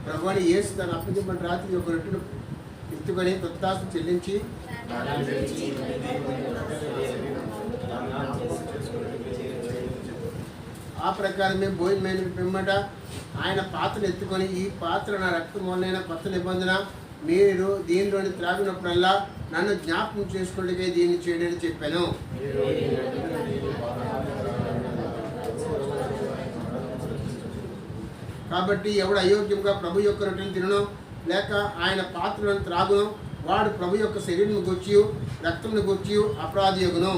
ప్రభువాని యేసు తను అప్పగించిన రాత్రి ఒక రొట్టెను ఎత్తుకొని కృతజ్ఞతాస్తుతులు చెల్లించి ఆ ప్రకారమే భోజనమైన పిమ్మట ఆయన పాత్రను ఎత్తుకొని, ఈ పాత్ర నా రక్తం వలన కొత్త నిబంధన, మీరు దీనిలోని త్రాగినప్పుడల్లా నన్ను జ్ఞాపకం చేసుకుంటే దీన్ని చేయడని చెప్పాను. కాబట్టి ఎవడు అయోగ్యంగా ప్రభు యొక్క రొట్టెను తినను లేక ఆయన పాత్రలను త్రాగును వాడు ప్రభు యొక్క శరీరం గొచ్చి రక్తం గొచ్చి అపరాధి యొగును.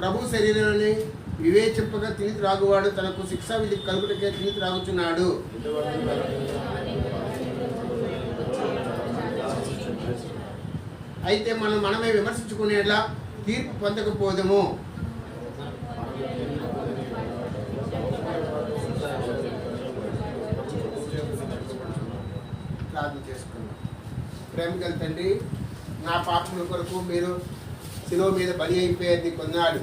ప్రభు శరీరాన్ని వివేచింపగా తిని త్రాగువాడు తనకు శిక్షా విధి కలుగుటకే తిని త్రాగుచున్నాడు. అయితే మనమే విమర్శించుకునేలా తీర్పు పొందకపోదము. ప్రార్థన చేసుకున్నాం. ప్రేమగల తండ్రి, నా పాపముల కొరకు మీరు శిలువ మీద బలి అయిపోయేది కొన్నాడు.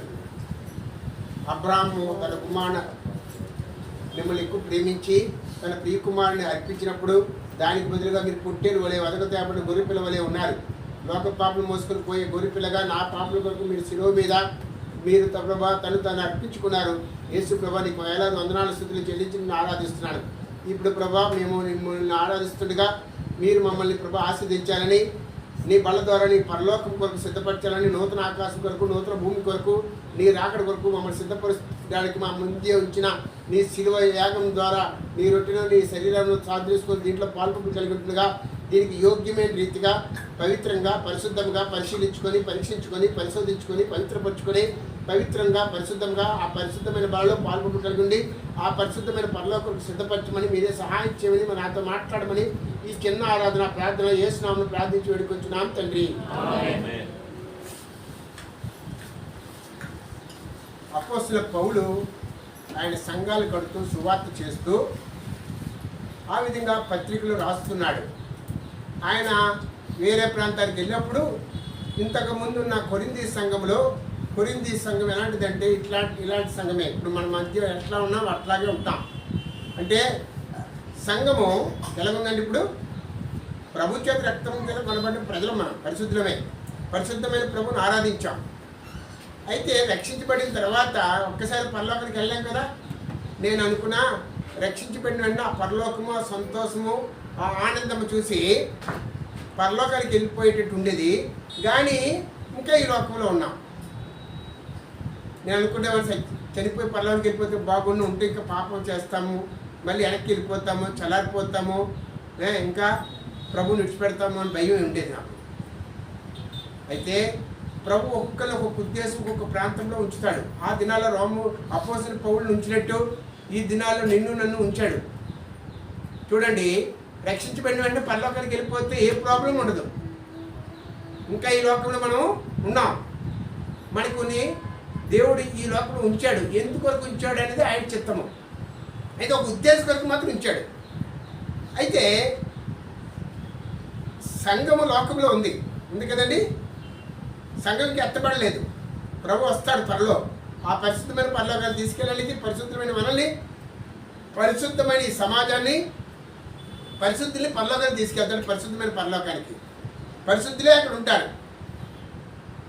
అబ్రాహాము తన కుమారుని మిమ్మల్ని ఎక్కువ ప్రేమించి తన ప్రియ కుమారుని అర్పించినప్పుడు దానికి బదులుగా మీరు పుట్టేరు వలె వదకతేపడిన గొర్రెపిల్ల వలె ఉన్నారు. లోక పాపలు మోసుకొని పోయే గొర్రెపిల్లగా నా పాపల కొరకు మీరు శిలువ మీద మీరు ప్రభా తను అర్పించుకున్నారు. యేసు ప్రభా నీకు వేలాది వందనాల స్థుతులు చెల్లించి నేను ఆరాధిస్తున్నాను. ఇప్పుడు ప్రభా మేము మిమ్మల్ని ఆరాధిస్తుండగా మీరు మమ్మల్ని ప్రభా ఆశీర్వదించాలని, నీ బల ద్వారా నీ పరలోకం కొరకు సిద్ధపరచాలని, నూతన ఆకాశం కొరకు నూతన భూమి కొరకు నీ రాకడ కొరకు మమ్మల్ని సిద్ధపరచడానికి మా ముందే ఉంచిన నీ శిలువ యాగం ద్వారా నీ రొట్టెను నీ శరీరాన్ని సాధించుకొని దీంట్లో పాల్పొంపు కలిగి ఉంటుండగా దీనికి యోగ్యమైన రీతిగా పవిత్రంగా పరిశుద్ధంగా పరిశీలించుకొని పరీక్షించుకొని పరిశోధించుకొని పవిత్రపరచుకొని పవిత్రంగా పరిశుద్ధంగా ఆ పరిశుద్ధమైన బలలో పాల్గొంటూ కలిగి ఉండి ఆ పరిశుద్ధమైన పరలోకం సిద్ధపరచమని మీరే సహాయం చేయమని నాతో మాట్లాడమని ఈ చిన్న ఆరాధన ప్రార్థన యేసు నామమున ప్రార్థించి వేడుకొంచున్నాం తండ్రి. అపోస్తలుల పౌలు ఆయన సంఘాలు కడుతూ సువార్త చేస్తూ ఆ విధంగా పత్రికలు రాస్తున్నాడు. ఆయన వేరే ప్రాంతానికి వెళ్ళినప్పుడు ఇంతకుముందు ఉన్న కొరింథీ సంఘం ఎలాంటిదంటే ఇలాంటి సంఘమే. ఇప్పుడు మన మధ్య ఎట్లా ఉన్నాం అట్లాగే ఉంటాం. అంటే సంఘము ఎలాగుందండి, ఇప్పుడు ప్రభు చేత రక్తం చేత కొనబడిన ప్రజలు మనం పరిశుద్ధమైన ప్రభుని ఆరాధించాం. అయితే రక్షించబడిన తర్వాత ఒక్కసారి పరలోకానికి వెళ్ళాం కదా. నేను అనుకున్నా రక్షించబడిన వెంటనే ఆ పరలోకము ఆ సంతోషము ఆ ఆనందము చూసి పరలోకానికి వెళ్ళిపోయేటట్టు ఉండేది. కానీ ఇంకా ఈ లోకంలో ఉన్నాం. నేను అనుకుంటే చనిపోయి పరలోకానికి వెళ్ళిపోతే బాగుండి ఉంటే ఇంకా పాపం చేస్తాము, మళ్ళీ వెనక్కి వెళ్ళిపోతాము, చల్లారిపోతాము, ఇంకా ప్రభుని విడిచిపెడతాము అని భయం ఉండేది నాకు. అయితే ప్రభు ఒక్కొక్కరు ఒక్కొక్క ఉద్దేశం ఒక్కొక్క ప్రాంతంలో ఉంచుతాడు. ఆ దినాల్లో అపోస్తలుల పౌలుని ఉంచినట్టు ఈ దినాల్లో నన్ను ఉంచాడు. చూడండి, రక్షించబడిన వెంటనే పరలోకానికి వెళ్ళిపోతే ఏ ప్రాబ్లం ఉండదు. ఇంకా ఈ లోకంలో మనం ఉన్నాం. మనకుని దేవుడు ఈ లోకంలో ఉంచాడు. ఎందుకొరకు ఉంచాడు అనేది ఆయన చిత్తము. అయితే ఒక ఉద్దేశం కొరకు మాత్రం ఉంచాడు. అయితే సంఘము లోకంలో ఉంది కదండి. సంఘంకి ఎత్తబడలేదు. ప్రభు వస్తాడు త్వరలో. ఆ పరిశుద్ధమైన పరలోకాన్ని తీసుకెళ్ళడానికి పరిశుద్ధమైన మనల్ని పరిశుద్ధమైన ఈ సమాజాన్ని పరిశుద్ధుల్ని పరలోకాన్ని తీసుకెళ్తాడు. పరిశుద్ధమైన పరలోకానికి పరిశుద్ధులే అక్కడ ఉంటారు.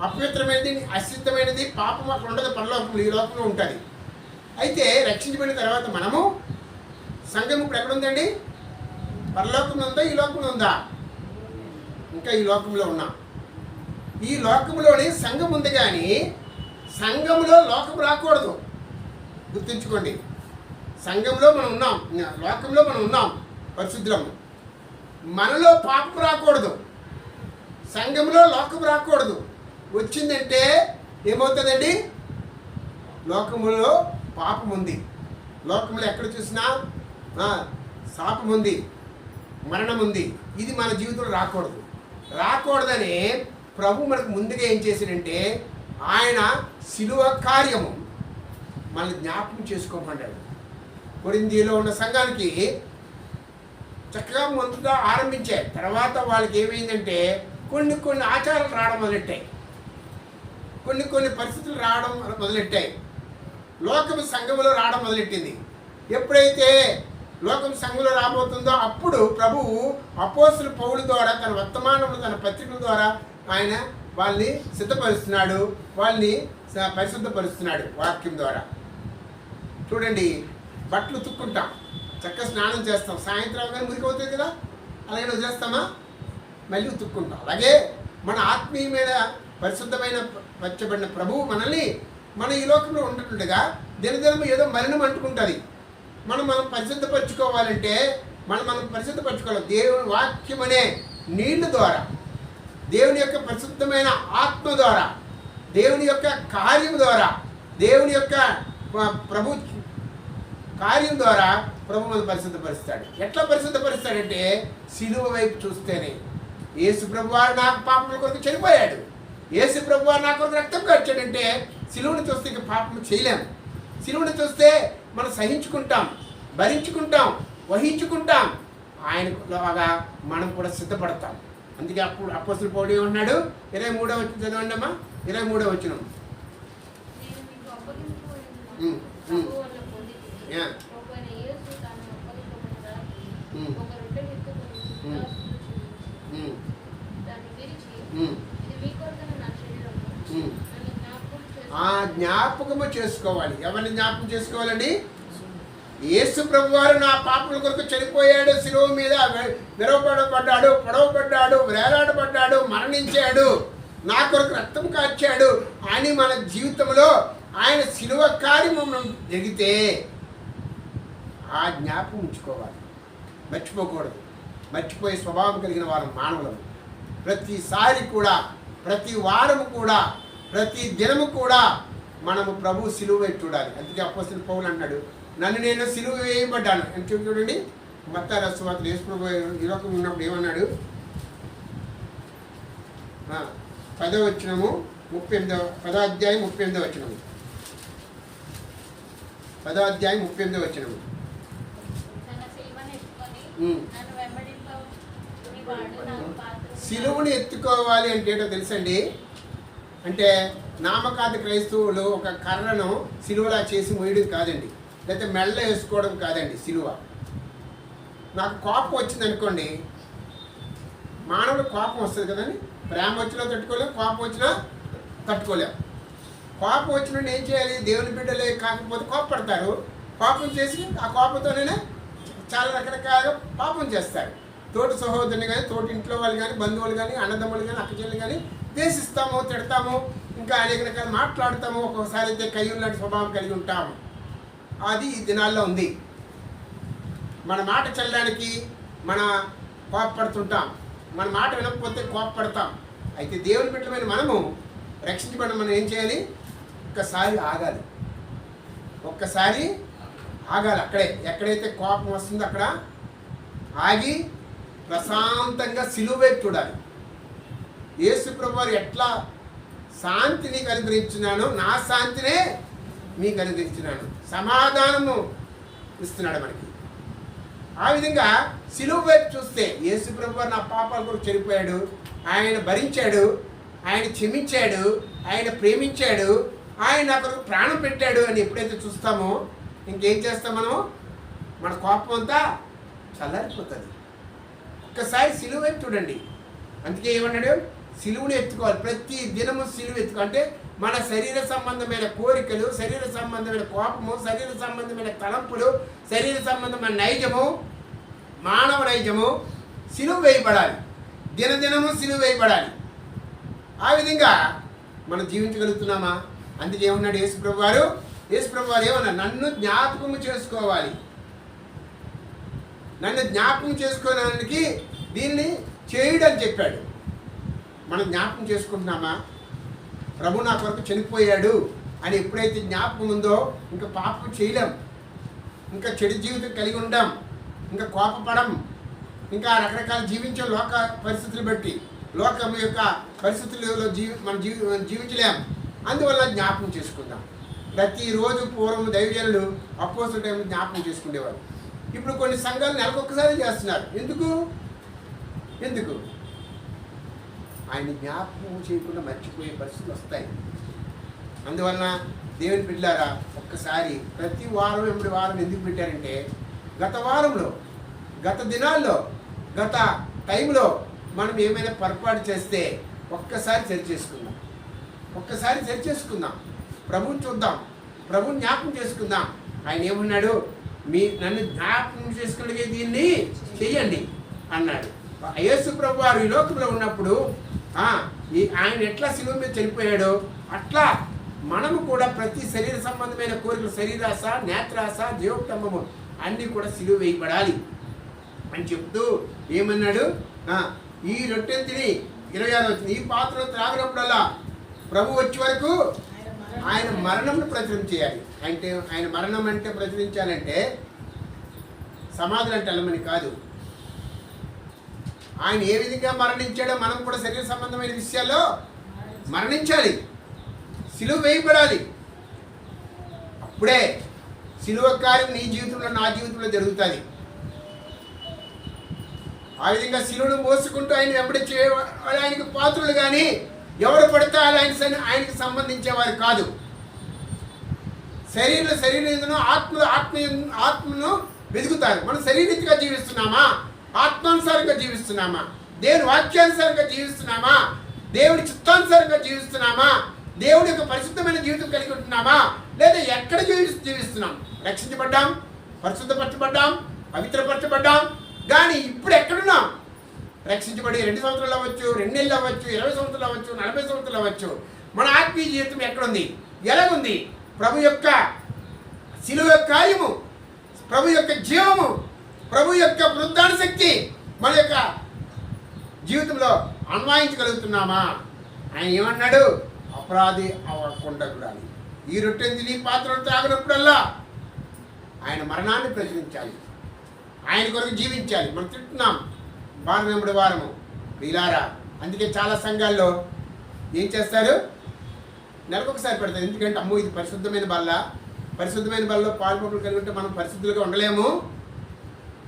అపవిత్రమైనది అశుద్ధమైనది పాపం అక్కడ ఉండదు. పరలోకంలో ఈ లోకంలో ఉంటుంది. అయితే రక్షించబడిన తర్వాత మనము సంఘం ఇప్పుడు ఎక్కడ ఉందండి? పరలోకంలో ఉందా ఈ లోకంలో ఉందా? ఇంకా ఈ లోకంలో ఉన్నాం. ఈ లోకంలోని సంఘం ఉంది, కానీ సంఘంలో లోకం రాకూడదు. గుర్తుంచుకోండి, సంఘంలో మనం ఉన్నాం, లోకంలో మనం ఉన్నాం పరిశుద్ధులము. మనలో పాపం రాకూడదు, సంఘంలో లోకం రాకూడదు. వచ్చిందంటే ఏమవుతుందండి? లోకములో పాపం ఉంది. లోకంలో ఎక్కడ చూసినా శాపం ఉంది, మరణం ఉంది. ఇది మన జీవితంలో రాకూడదని ప్రభు మనకు ముందుగా ఏం చేశాడంటే ఆయన శిలువ కార్యము మనల్ని జ్ఞాపకం చేసుకోమన్నాడు. కొరింథీలో ఉన్న సంఘానికి చక్కగా ముందుగా ఆరంభించాయి. తర్వాత వాళ్ళకి ఏమైందంటే కొన్ని ఆచారాలు రావడం మొదలెట్టాయి. కొన్ని పరిస్థితులు రావడం మొదలెట్టాయి. లోకం సంఘములో రావడం మొదలెట్టింది. ఎప్పుడైతే లోకం సంఘంలో రాబోతుందో అప్పుడు ప్రభువు అపోస్తలుల పౌలు ద్వారా తన వర్తమానములు, తన పత్రికల ద్వారా ఆయన వాళ్ళని సిద్ధపరుస్తున్నాడు, వాళ్ళని పరిశుద్ధపరుస్తున్నాడు వాక్యం ద్వారా. చూడండి, బట్టలు ఉతుక్కుంటాం, చక్కగా స్నానం చేస్తాం, సాయంత్రం కానీ మురికి అవుతుంది కదా, అలాగే వదిలేస్తామా, మళ్ళీ ఉతుక్కుంటాం. అలాగే మన ఆత్మీయమైన పరిశుద్ధమైన పరచబడిన ప్రభువు మనల్ని మన ఈ లోకంలో ఉంటుండగా దినదినము ఏదో మలినం అంటుకుంటుంది. మనం పరిశుద్ధపరచుకోవాలంటే మనం పరిశుద్ధపరచుకోవాలి దేవుని వాక్యం అనే నీళ్ళ ద్వారా, దేవుని యొక్క పరిశుద్ధమైన ఆత్మ ద్వారా, దేవుని యొక్క కార్యం ద్వారా, దేవుని యొక్క ప్రభు కార్యం ద్వారా ప్రభు మనం పరిశుద్ధపరుస్తాడు. ఎట్లా పరిశుద్ధపరుస్తాడంటే సిలువ వైపు చూస్తేనే. యేసు ప్రభువారు నాకు పాపముల కొరకు చనిపోయాడు, యేసు ప్రభువారు నా కొరకు రక్తం కార్చాడంటే సిలువను చూస్తే ఇక పాపం చేయలేం. సిలువను చూస్తే మనం సహించుకుంటాం, భరించుకుంటాం, వహించుకుంటాం. ఆయనలాగా మనం కూడా సిద్ధపడతాం. అందుకే అప్పుడు అపోస్తలుల పౌలు ఏమన్నాడు? 23వ వచనం చదవండి అమ్మా. 23వ వచనం. జ్ఞాపకము చేసుకోవాలి. ఎవరిని జ్ఞాపకం చేసుకోవాలండి? యేసు ప్రభువారు నా పాపల కొరకు చనిపోయాడు, శిలువ మీద విరవబడబడ్డాడు, పొడవబడ్డాడు, వేలాడబడ్డాడు, మరణించాడు, నా కొరకు రక్తం కార్చాడు అని మన జీవితంలో ఆయన శిలువ కార్యము జరిగితే ఆ జ్ఞాపకం ఉంచుకోవాలి, మర్చిపోకూడదు. మర్చిపోయే స్వభావం కలిగిన వారు మానవులము. ప్రతిసారి కూడా, ప్రతి వారము కూడా, ప్రతి దినము కూడా మనము ప్రభు సిలువ వైపు చూడాలి. అందుకే అపోస్తలుల పౌలు అన్నాడు, నన్ను నేను సిలువ వేయబడ్డాను అని చూడండి. మత్తయి రాసిన సువార్త యేసు ప్రభు ఈ లోకంలో ఉన్నప్పుడు ఏమన్నాడు? 10వ వచనము 38వ 10వ అధ్యాయం 38వ వచనము. 10వ అధ్యాయం 38వ వచనము. సిలువని ఎత్తుకోవాలి అంటే ఏంటో తెలుసండి? అంటే నామకాంత క్రైస్తవులు ఒక కర్రను సిలువలా చేసి మోయడం కాదండి, లేకపోతే మెళ్ళ వేసుకోవడం కాదండి. సిలువ నాకు కోపం వచ్చింది అనుకోండి, మానవుడు కోపం వస్తుంది కదండి, ప్రేమ వచ్చినా తట్టుకోలేం, కోపం వచ్చినా తట్టుకోలేం. కోపం వచ్చినప్పుడు ఏం చేయాలి? దేవుని బిడ్డలే కాకపోతే కోపపడతారు, కోపం చేసి ఆ కోపంతోనే చాలా రకరకాలుగా పాపం చేస్తారు. తోటి సహోదరుని కానీ, తోటి ఇంట్లో వాళ్ళు కానీ, బంధువులు కానీ, అన్నదమ్ములు కానీ, అక్కచెల్లు కానీ ద్వేషిస్తాము, తిడతాము, ఇంకా అనేక రకాలు మాట్లాడతాము. ఒక్కొక్కసారి అయితే కయ్యులాంటి స్వభావం కలిగి ఉంటాము. అది ఈ దినాల్లో ఉంది. మన మాట చెల్లడానికి మన కోపపడుతుంటాం, మన మాట వినకపోతే కోపపడతాం. అయితే దేవుని బిడ్డలమైన మనము రక్షించబడిన మనం ఏం చేయాలి? ఒక్కసారి ఆగాలి, ఒక్కసారి ఆగాలి. అక్కడే ఎక్కడైతే కోపం వస్తుందో అక్కడ ఆగి ప్రశాంతంగా సిలువ వైపు చూడాలి. యేసు ప్రభువారు ఎట్లా శాంతిని నీకు అనుగ్రహించినాను, నా శాంతినే మీకు అనుగ్రహించినాను, సమాధానము ఇస్తున్నాడు మనకి. ఆ విధంగా సిలువ వైపు చూస్తే యేసు ప్రభువారు నా పాపాల కొరకు చనిపోయాడు, ఆయన భరించాడు, ఆయన క్షమించాడు, ఆయన ప్రేమించాడు, ఆయన నా కొరకు ప్రాణం పెట్టాడు అని ఎప్పుడైతే చూస్తామో ఇంకేం చేస్తాం? మన కోపం అంతా చల్లారిపోతుంది. ఒక్కసారి సిలువ వైపు చూడండి. అందుకే ఏమన్నాడు? సిలువుని ఎత్తుకోవాలి. ప్రతి దినము సిలువ ఎత్తుకో. అంటే మన శరీర సంబంధమైన కోరికలు, శరీర సంబంధమైన కోపము, శరీర సంబంధమైన తలంపులు, శరీర సంబంధమైన నైజము, మానవ నైజము సిలువ వేయబడాలి. దినదినము సిలువ వేయబడాలి. ఆ విధంగా మనం జీవించగలుగుతున్నామా? అందుకే ఏమన్నాడు యేసు ప్రభువారు? యేసు ప్రభువారు ఏమన్నా? నన్ను జ్ఞాపకము చేసుకోవాలి. నన్ను జ్ఞాపకం చేసుకోవడానికి దీన్ని చేయడని చెప్పాడు. మనం జ్ఞాపకం చేసుకుంటున్నామా? ప్రభు నా కొరకు చనిపోయాడు అని ఎప్పుడైతే జ్ఞాపకం ఉందో ఇంకా పాపం చేయలేం, ఇంకా చెడు జీవితం కలిగి ఉండం, ఇంకా కోపపడం, ఇంకా రకరకాల జీవించే లోక పరిస్థితులు బట్టి, లోకం యొక్క పరిస్థితులలో మనం జీవించలేం. అందువల్ల జ్ఞాపకం చేసుకుందాం. ప్రతిరోజు పూర్వం దైవజనులు అపోస్తలుల టైంలో జ్ఞాపకం చేసుకునేవారు. ఇప్పుడు కొన్ని సంఘాలు నెలకొక్కసారి చేస్తున్నారు. ఎందుకు? ఆయన జ్ఞాపకం చేయకుండా మర్చిపోయే పరిస్థితులు వస్తాయి. అందువలన దేవుని బిడ్డలారా ఒక్కసారి ప్రతి వారం ఎప్పుడు వారం ఎందుకు పెట్టారంటే గత వారంలో, గత దినాల్లో, గత టైంలో మనం ఏమైనా పొరపాటు చేస్తే ఒక్కసారి సరిచేసుకుందాం, ఒక్కసారి సరిచేసుకుందాం, ప్రభుని చూద్దాం, ప్రభుని జ్ఞాపకం చేసుకుందాం. ఆయన ఏమన్నాడు? నన్ను జ్ఞాపకం చేసుకునే దీన్ని చెయ్యండి అన్నాడు. యేసు ప్రభు వారు ఈ లోకంలో ఉన్నప్పుడు ఆయన ఎట్లా శిలువ మీద చనిపోయాడో అట్లా మనము కూడా ప్రతి శరీర సంబంధమైన కోరికలు, శరీరాశ, నేత్రాశ, జీవోత్తమము అన్నీ కూడా శిలువ వేయబడాలి అని చెప్తూ ఏమన్నాడు? ఈ రొట్టెని తిని 26 వచ్చింది, ఈ పాత్రలో త్రాగినప్పుడల్లా ప్రభు వచ్చే వరకు ఆయన మరణంను ప్రచురం చేయాలి. అంటే ఆయన మరణం అంటే ప్రచురించాలంటే సమాధులు అంటే వెళ్ళమని కాదు. ఆయన ఏ విధంగా మరణించాడో మనం కూడా శరీర సంబంధమైన విషయాల్లో మరణించాలి, సిలువ వేయబడాలి. అప్పుడే సిలువ కార్యం నీ జీవితంలో, నా జీవితంలో జరుగుతుంది. ఆ విధంగా సిలువను మోసుకుంటూ ఆయన వెంబడించే ఆయనకి పాత్రులు కానీ ఎవరు పడితే ఆయనకి సంబంధించేవారు కాదు. శరీరం ఆత్మను వెతుకుతారు. మనం శరీరీతిగా జీవిస్తున్నామా, ఆత్మానుసారంగా జీవిస్తున్నామా, దేవుని వాక్యానుసారంగా జీవిస్తున్నామా, దేవుడి చిత్తానుసారంగా జీవిస్తున్నామా, దేవుడి యొక్క పరిశుద్ధమైన జీవితం కలిగి ఉంటున్నామా, లేదా ఎక్కడ జీవిస్తున్నాం? రక్షించబడ్డాం, పరిశుద్ధపరచబడ్డాం, పవిత్రపరచబడ్డాం, కానీ ఇప్పుడు ఎక్కడున్నాం? రక్షించబడి 2 సంవత్సరాలు అవ్వచ్చు, 2 నెలలు అవ్వచ్చు, 20 సంవత్సరాలు అవ్వచ్చు, 40 సంవత్సరాలు అవ్వచ్చు. మన ఆత్మీయ జీవితం ఎక్కడుంది, ఎలాగుంది? ప్రభు యొక్క శిలువ కార్యము, ప్రభు యొక్క జీవము, ప్రభు యొక్క పునరుద్ధాన శక్తి మన యొక్క జీవితంలో అన్వయించగలుగుతున్నామా? ఆయన ఏమన్నాడు? అపరాధి అవ్వకుండా కూడా ఈ రొట్టెని తిని పాత్రను త్రాగినప్పుడల్లా ఆయన మరణాన్ని ప్రచురించాలి, ఆయన కొరకు జీవించాలి. మనం తింటున్నాం వారం వెంబడి వారము వీలారా. అందుకే చాలా సంఘాల్లో ఏం చేస్తారు? నెలకొకసారి పెడతారు. ఎందుకంటే అమ్మో ఇది పరిశుద్ధమైన బల్ల, పరిశుద్ధమైన బల్లలో పాలు కలిగి ఉంటే మనం పరిశుద్ధులుగా ఉండలేము,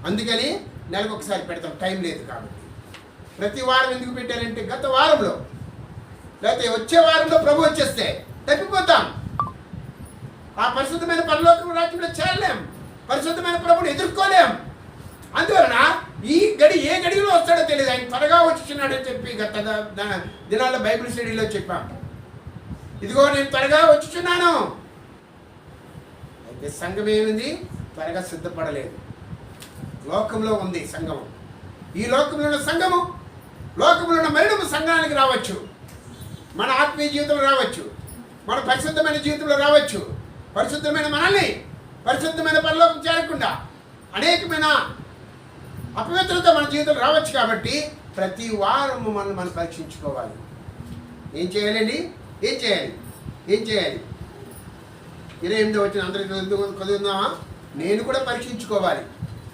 అందుకని నెలకొకసారి పెడతాం, టైం లేదు కాబట్టి. ప్రతి వారం ఎందుకు పెట్టారంటే గత వారంలో లేకపోతే వచ్చే వారంలో ప్రభు వచ్చేస్తే తప్పిపోతాం. ఆ పరిశుద్ధమైన పరలోక రాజ్యంలో చేరలేం, పరిశుద్ధమైన ప్రభుని ఎదుర్కోలేం. అందువలన ఈ ఏ గడిలో వస్తాడో తెలియదు, ఆయన త్వరగా వచ్చుచున్నాడని చెప్పి గత దినాల్లో బైబిల్ స్టడీలో చెప్పాం. ఇదిగో నేను త్వరగా వచ్చుచున్నాను. అయితే సంఘం ఏమింది? త్వరగా సిద్ధపడలేదు. లోకంలో ఉంది సంఘము. ఈ లోకంలో ఉన్న సంఘము, లోకంలో ఉన్న మరణము సంఘానికి రావచ్చు, మన ఆత్మీయ జీవితంలో రావచ్చు, మన పరిశుద్ధమైన జీవితంలో రావచ్చు. పరిశుద్ధమైన మనల్ని పరిశుద్ధమైన పరలోకం చేరకుండా అనేకమైన అపవిత్రత మన జీవితంలో రావచ్చు. కాబట్టి ప్రతి వారము మనం పరీక్షించుకోవాలి. ఏం చేయాలండి? ఏం చేయాలి? 28 వచ్చిన అందరికీ చదువుకుందామా? నేను కూడా పరీక్షించుకోవాలి,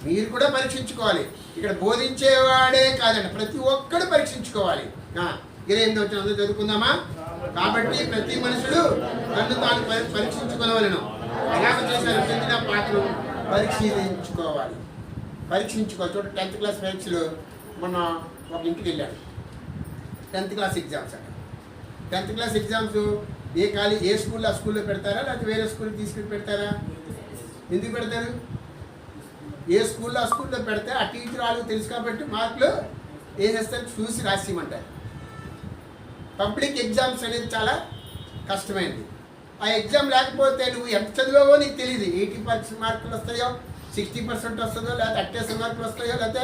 మీరు కూడా పరీక్షించుకోవాలి. ఇక్కడ బోధించేవాడే కాదండి, ప్రతి ఒక్కడు పరీక్షించుకోవాలి. 28 వచ్చిన అందరూ చదువుకుందామా? కాబట్టి ప్రతి మనుషుడు తను తాను పరీక్షించుకోవాలను. ఎలాగ చేశారు? చెందిన పాత్రను పరీక్షించుకోవాలి. చూడండి, 10th క్లాస్ పరీక్షలు మొన్న ఒక ఇంటికి వెళ్ళాడు. 10th క్లాస్ ఎగ్జామ్స్ అంట. 10th క్లాస్ ఎగ్జామ్స్ ఏ స్కూల్లో ఆ స్కూల్లో పెడతారా, లేకపోతే వేరే స్కూల్కి తీసుకెళ్ళి పెడతారా? ఎందుకు పెడతారు? ఏ స్కూల్లో ఆ స్కూల్లో పెడితే ఆ టీచర్ వాళ్ళకి తెలుసు కాబట్టి మార్కులు ఏం చేస్తారు? చూసి రాసిమంటారు. పబ్లిక్ ఎగ్జామ్స్ అనేది చాలా కష్టమైనది. ఆ ఎగ్జామ్ లేకపోతే నువ్వు ఎంత చదివావో నీకు తెలియదు. 80% మార్కులు వస్తాయో, 60% వస్తుందో, లేకపోతే 80 మార్కులు వస్తాయో, లేకపోతే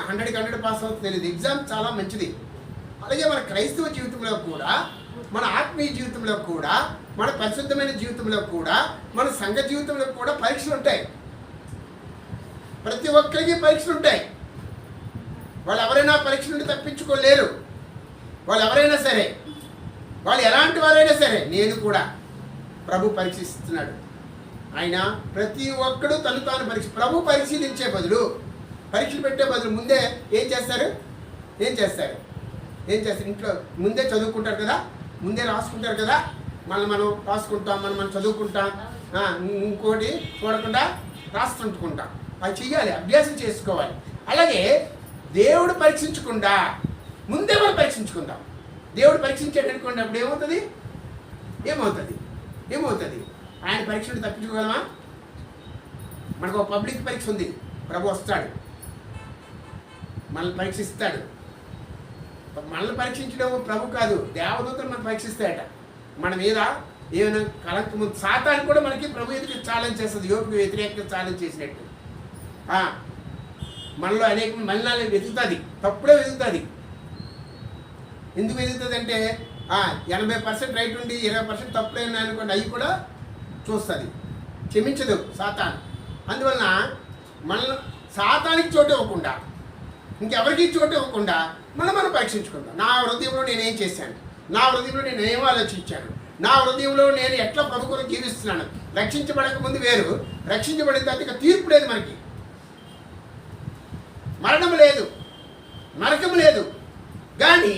100కి 100 పాస్ అవుతుందో తెలియదు. ఎగ్జామ్ చాలా మంచిది. అలాగే మన క్రైస్తవ జీవితంలో కూడా, మన ఆత్మీయ జీవితంలో కూడా, మన పరిశుద్ధమైన జీవితంలో కూడా, మన సంఘ జీవితంలో కూడా పరీక్షలు ఉంటాయి. ప్రతి ఒక్కరికి పరీక్షలు ఉంటాయి. వాళ్ళు ఎవరైనా పరీక్ష నుండి తప్పించుకోలేరు. వాళ్ళు ఎవరైనా సరే, వాళ్ళు ఎలాంటి వారైనా సరే, నేను కూడా ప్రభు పరీక్షిస్తున్నాడు. ఆయన ప్రతి ఒక్కడు తను తాను ప్రభు పరిశీలించే బదులు, పరీక్షలు పెట్టే బదులు ముందే ఏం చేస్తారు? ఇంట్లో ముందే చదువుకుంటారు కదా, ముందే రాసుకుంటారు కదా. మనం రాసుకుంటాం, మనం చదువుకుంటాం, ఇంకోటి చూడకుండా రాస్తుంటుకుంటాం. అది చెయ్యాలి, అభ్యాసం చేసుకోవాలి. అలాగే దేవుడు పరీక్షించకుండా ముందే మనం పరీక్షించుకుందాం. దేవుడు పరీక్షించేటనుకోండి, అప్పుడు ఏమవుతుంది ఆయన పరీక్ష నుండి తప్పించుకోగలమా? మనకు ఒక పబ్లిక్ పరీక్ష ఉంది. ప్రభు వస్తాడు, మనల్ని పరీక్షిస్తాడు. మనల్ని పరీక్షించడం ప్రభు కాదు, దేవదూతలు మనం పరీక్షిస్తాయట. మన మీద ఏమైనా కలంకం ఉంది. సాతాను కూడా మనకి ప్రభు ఎదుటి ఛాలెంజ్ చేస్తుంది, యోగుకు వ్యతిరేకంగా ఛాలెంజ్ చేసినట్టు. మనలో అనేక మలినాలు వెతుకుతుంది, తప్పుడే వెతుకుతుంది. ఎందుకు వెతుకుతుంది అంటే 80% రైట్ ఉండి 20% తప్పులే ఉన్నాయనుకోండి, అవి కూడా చూస్తుంది, క్షమించదు సాతాను. అందువలన మనల్ని సాతానికి చోటు ఇవ్వకుండా, ఇంకెవరికి చోటు ఇవ్వకుండా మనం పరీక్షించుకుందాం. నా హృదయంలో నేనేం చేశాను, నా హృదయంలో నేను ఏం ఆలోచించాను, నా హృదయంలో నేను ఎట్లా ప్రభుత్వం జీవిస్తున్నాను. రక్షించబడక ముందు వేరు, రక్షించబడిన తర్వాత ఇక తీర్పు లేదు, మనకి మరణం లేదు, నరకం లేదు. కానీ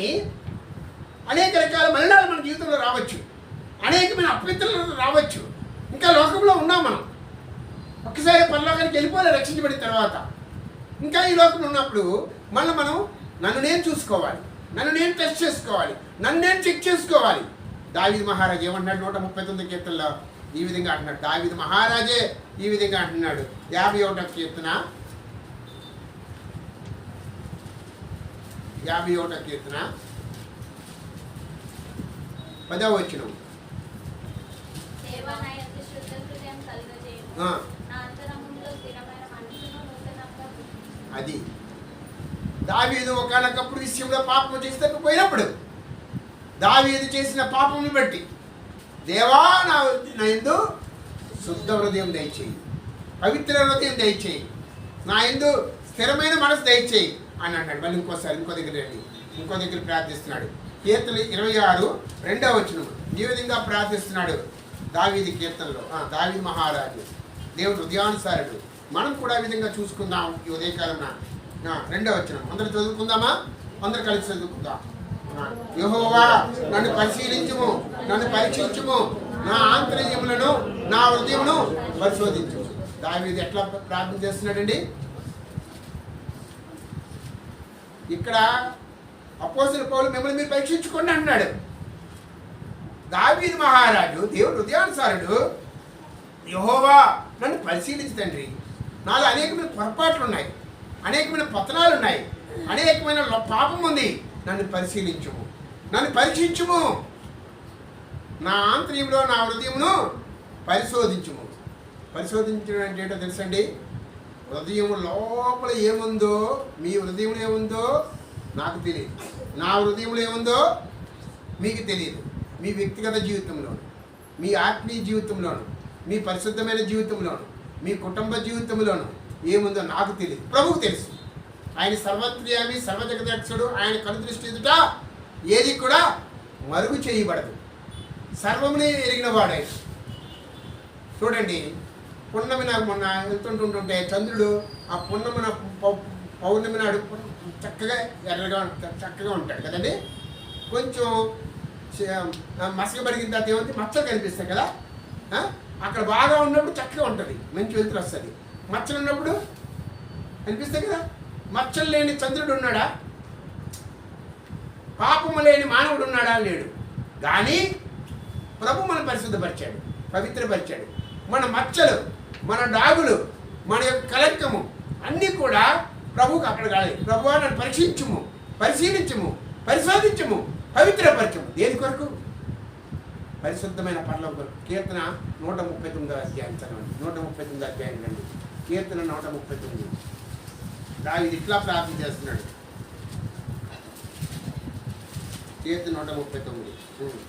అనేక రకాల మరణాలు మన జీవితంలో రావచ్చు, అనేకమైన అపవిత్రతలు రావచ్చు. ఇంకా లోకంలో ఉన్నాం మనం. ఒక్కసారి పరలోకానికి వెళ్ళిపోలే రక్షించబడిన తర్వాత. ఇంకా ఈ లోకంలో ఉన్నప్పుడు మనం నన్ను నేను చూసుకోవాలి, నన్ను నేను టెస్ట్ చేసుకోవాలి, నన్ను నేను చెక్ చేసుకోవాలి. దావీదు మహారాజు ఏమంటున్నాడు 139 కీర్తనలో ఈ విధంగా అంటున్నాడు. దావీదు మహారాజే ఈ విధంగా అంటున్నాడు. 51వ కీర్తన 10వ వచనం. అది దావీదు ఒకనొకప్పుడు విషయంలో పాపం చేస్తకపోయినప్పుడు దావీదు చేసిన పాపంని బట్టి, దేవా నా యందు శుద్ధ హృదయం దయచేయి, పవిత్ర హృదయం దయచేయి, నా యందు స్థిరమైన మనసు దయచేయి అని అన్నాడు. మళ్ళీ ఇంకో దగ్గర రండి, ఇంకో దగ్గర ప్రార్థిస్తున్నాడు. కీర్తన 26 వచనం ఈ విధంగా ప్రార్థిస్తున్నాడు దావీదు కీర్తనలో. దావీదు మహారాజు దేవుడు హృదయానుసారుడు. మనం కూడా ఈ విధంగా చూసుకుందాం ఈ ఉదయకాలం. 2వ వచనం అందరూ చదువుకుందామా? అందరు కలిసి చదువుకుందాం. యెహోవా నన్ను పరిశీలించుము, నన్ను పరీక్షించుము, నా ఆంతర్యములను నా హృదయమును పరిశోధించు. దావీదు ఎట్లా ప్రార్థన చేస్తున్నాడండి? ఇక్కడ అపోస్తలుడు పౌలు మిమ్మల్ని మీరు పరీక్షించుకోండి అంటున్నాడు. దావీదు మహారాజు దేవుడు హృదయానుసారుడు. యెహోవా నన్ను పరిశీలించు తండ్రి, నాలో అనేకమైన పొరపాట్లు ఉన్నాయి, అనేకమైన పతనాలు ఉన్నాయి, అనేకమైన పాపం ఉంది. నన్ను పరిశీలించుము, నన్ను పరీక్షించుము, నా ఆంతర్యంలో నా హృదయమును పరిశోధించుము. పరిశోధించడం అంటే ఏంటో తెలుసండి? హృదయం లోపల ఏముందో, మీ హృదయంలో ఏముందో నాకు తెలియదు, నా హృదయంలో ఏముందో మీకు తెలియదు. మీ వ్యక్తిగత జీవితంలోను, మీ ఆత్మీయ జీవితంలోను, మీ పరిశుద్ధమైన జీవితంలోను, మీ కుటుంబ జీవితంలోను ఏముందో నాకు తెలియదు, ప్రభువుకు తెలుసు. ఆయన సర్వత్రియామి, సర్వజగదక్షుడు. ఆయన కనుదృష్టి ఎదుట ఏది కూడా మరుగు చేయబడదు, సర్వమునే ఎరిగిన వాడు ఆయన. చూడండి, పున్నమి నాకు మొన్న వెళ్తుంటుంటే చంద్రుడు ఆ పౌర్ణమి నాడు చక్కగా ఎర్రగా చక్కగా ఉంటాడు కదండి. కొంచెం మసకబడిన తర్వాత ఏమంటే మచ్చలు కనిపిస్తాయి కదా. అక్కడ బాగా ఉన్నప్పుడు చక్కగా ఉంటుంది, మంచి వెలుతురు వస్తుంది. మచ్చలు ఉన్నప్పుడు కనిపిస్తాయి కదా. మచ్చలు లేని చంద్రుడు ఉన్నాడా? పాపము లేని మానవుడు ఉన్నాడా? లేడు. కానీ ప్రభు మనం పరిశుద్ధపరిచాడు, పవిత్రపరిచాడు. మన మచ్చలు, మన డాగులు, మన యొక్క కలంకము అన్నీ కూడా ప్రభువుకు అక్కడ కాదు. ప్రభువా నన్ను పరీక్షించుము, పరిశీలించుము, పరిశోధించుము, పవిత్రపరచము. దేని కొరకు? పరిశుద్ధమైన పరలోకం కొరకు. కీర్తన 139వ అధ్యాయం చదవండి. 139వ అధ్యాయం రండి. కీర్తన 139. దావీదు ఇట్లా ప్రార్థన చేస్తున్నాడు. కీర్తన 139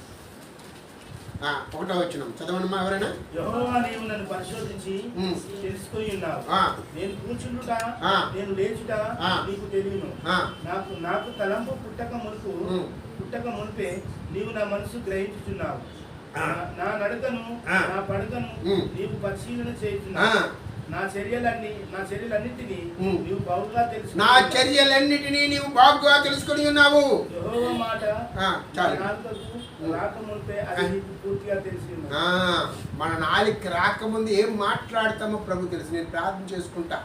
1వ వచనం చదవనమ్మా ఎవరైనా. యెహోవా నీవు నన్ను పరిశోధించి తెలుసుకొని ఉన్నావు. నేను కూర్చుండుట, నేను లేచుట నీకు తెలియను. నాకు తలంపు పుట్టక మునిపే నీవు నా మనసు గ్రహించుచున్నావు. నా నడకను నా పడకను నీవు పరిశీలన చేయుచున్నావు. నా చర్యలన్నిటినీ నీవు బాగుగా తెలుసు. నా చర్యలన్నిటినీ నీవు బాగుగా తెలుసుకొని ఉన్నావు. యెహోవా మాట రాకముందే అది నీకు పూర్తిగా తెలిసి. మన నాలుగు రాకముందు ఏం మాట్లాడతామో ప్రభు తెలుసు. నేను ప్రార్థన చేసుకుంటా.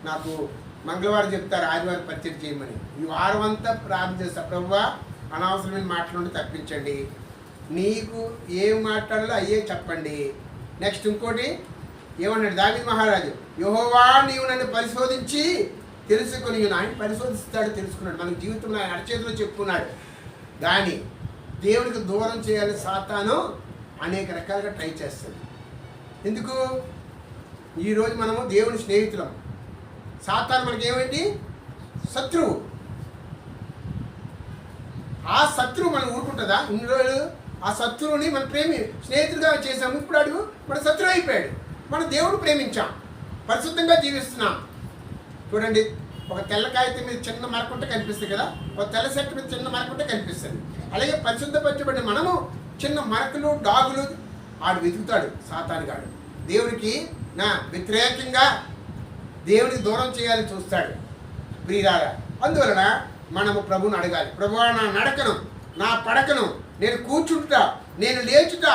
నాకు మంగళవారం చెప్తారు ఆదివారం పరిచయం చేయమని. ఈ వారం అంతా ప్రార్థన చేస్తా. ప్రభువా అనవసరమైన మాటల నుండి తప్పించండి, నీకు ఏం మాట్లాడాలో అయ్యే చెప్పండి. నెక్స్ట్ ఇంకోటి ఏమన్నాడు దావీదు మహారాజు, యెహోవా నీవు నన్ను పరిశోధించి తెలుసుకుని. ఆయన పరిశోధిస్తాడు, తెలుసుకున్నాడు. మన జీవితంలో ఆయన అరచేతిలో చెప్పుకున్నాడు. కానీ దేవుడికి దూరం చేయాలి సాతాను అనేక రకాలుగా ట్రై చేస్తుంది. ఎందుకు? ఈరోజు మనము దేవుని స్నేహితులం, సాతాను మనకి ఏమిటి? శత్రువు. ఆ శత్రువు మనం ఊరుకుంటుందా? ఇన్ని రోజులు ఆ శత్రువుని మనం స్నేహితుడిగా చేసాము, ఇప్పుడు అడుగు మన శత్రువు అయిపోయాడు. మన దేవుడు ప్రేమించాం, పరిశుద్ధంగా జీవిస్తున్నాం. చూడండి, ఒక తెల్ల కాగితం మీద చిన్న మరకుంటే కనిపిస్తుంది కదా, ఒక తెల్ల సెట్ మీద చిన్న మరకుంటే కనిపిస్తుంది. అలాగే పరిశుద్ధపరచబడిన మనము చిన్న మరకలు డాగులు ఆడు వెతుకుతాడు సాతానుగాడు. దేవునికి వ్యతిరేకంగా దేవునికి దూరం చేయాలని చూస్తాడు ప్రియులారా. అందువలన మనము ప్రభువుని అడగాలి, ప్రభువా నా నడకను, నా పడకను, నేను కూర్చుంటా, నేను లేచుట,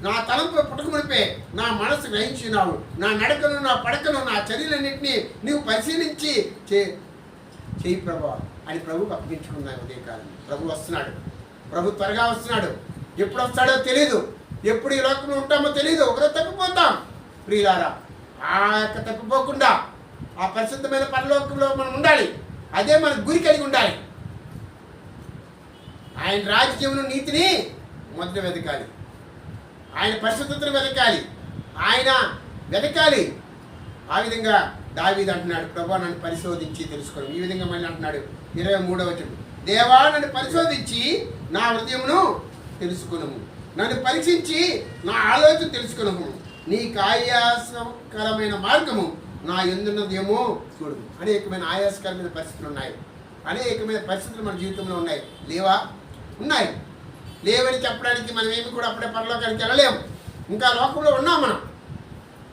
నా తలంపు పుట్టుకునిపే నా మనసు గ్రహించినావు. నా నడకను, నా పడకను, నా చర్యలన్నింటినీ నీవు పరిశీలించి చేయి ప్రభువా అని ప్రభువుకు అప్పగించుకున్నాను. ఉదయకాలం ప్రభు వస్తున్నాడు, ప్రభు త్వరగా వస్తున్నాడు. ఎప్పుడు వస్తాడో తెలియదు, ఎప్పుడు ఈ లోకంలో ఉంటామో తెలియదు. ఒకరోజు తప్పిపోతాం ప్రియులారా. ఆ యొక్క తప్పిపోకుండా ఆ పరిశుద్ధమైన పరలోకంలో మనం ఉండాలి. అదే మన గురి కలిగి ఉండాలి. ఆయన రాజ్యమును నీతిని మొదట వెతకాలి, ఆయన పరిశుద్ధతను వెతకాలి, ఆయన వెతకాలి. ఆ విధంగా దావీదు అంటున్నాడు, ప్రభువా నన్ను పరిశోధించి తెలుసుకోవడం. ఈ విధంగా మళ్ళీ అంటున్నాడు 23వ వచనం, దేవా నన్ను పరిశోధించి నా హృదయమును తెలుసుకునము, నన్ను పరీక్షించి నా ఆలోచన తెలుసుకునము, నీకు ఆయాసకరమైన మార్గము నా ఎందున్నదేమో చూడు. అనేకమైన ఆయాసకరమైన పరిస్థితులు ఉన్నాయి, అనేకమైన పరిస్థితులు మన జీవితంలో ఉన్నాయి. లేవా? ఉన్నాయి. లేవని చెప్పడానికి మనం ఏమి కూడా అప్పుడే పరలోకానికి వెళ్ళలేము. ఇంకా లోకంలో ఉన్నాం మనం.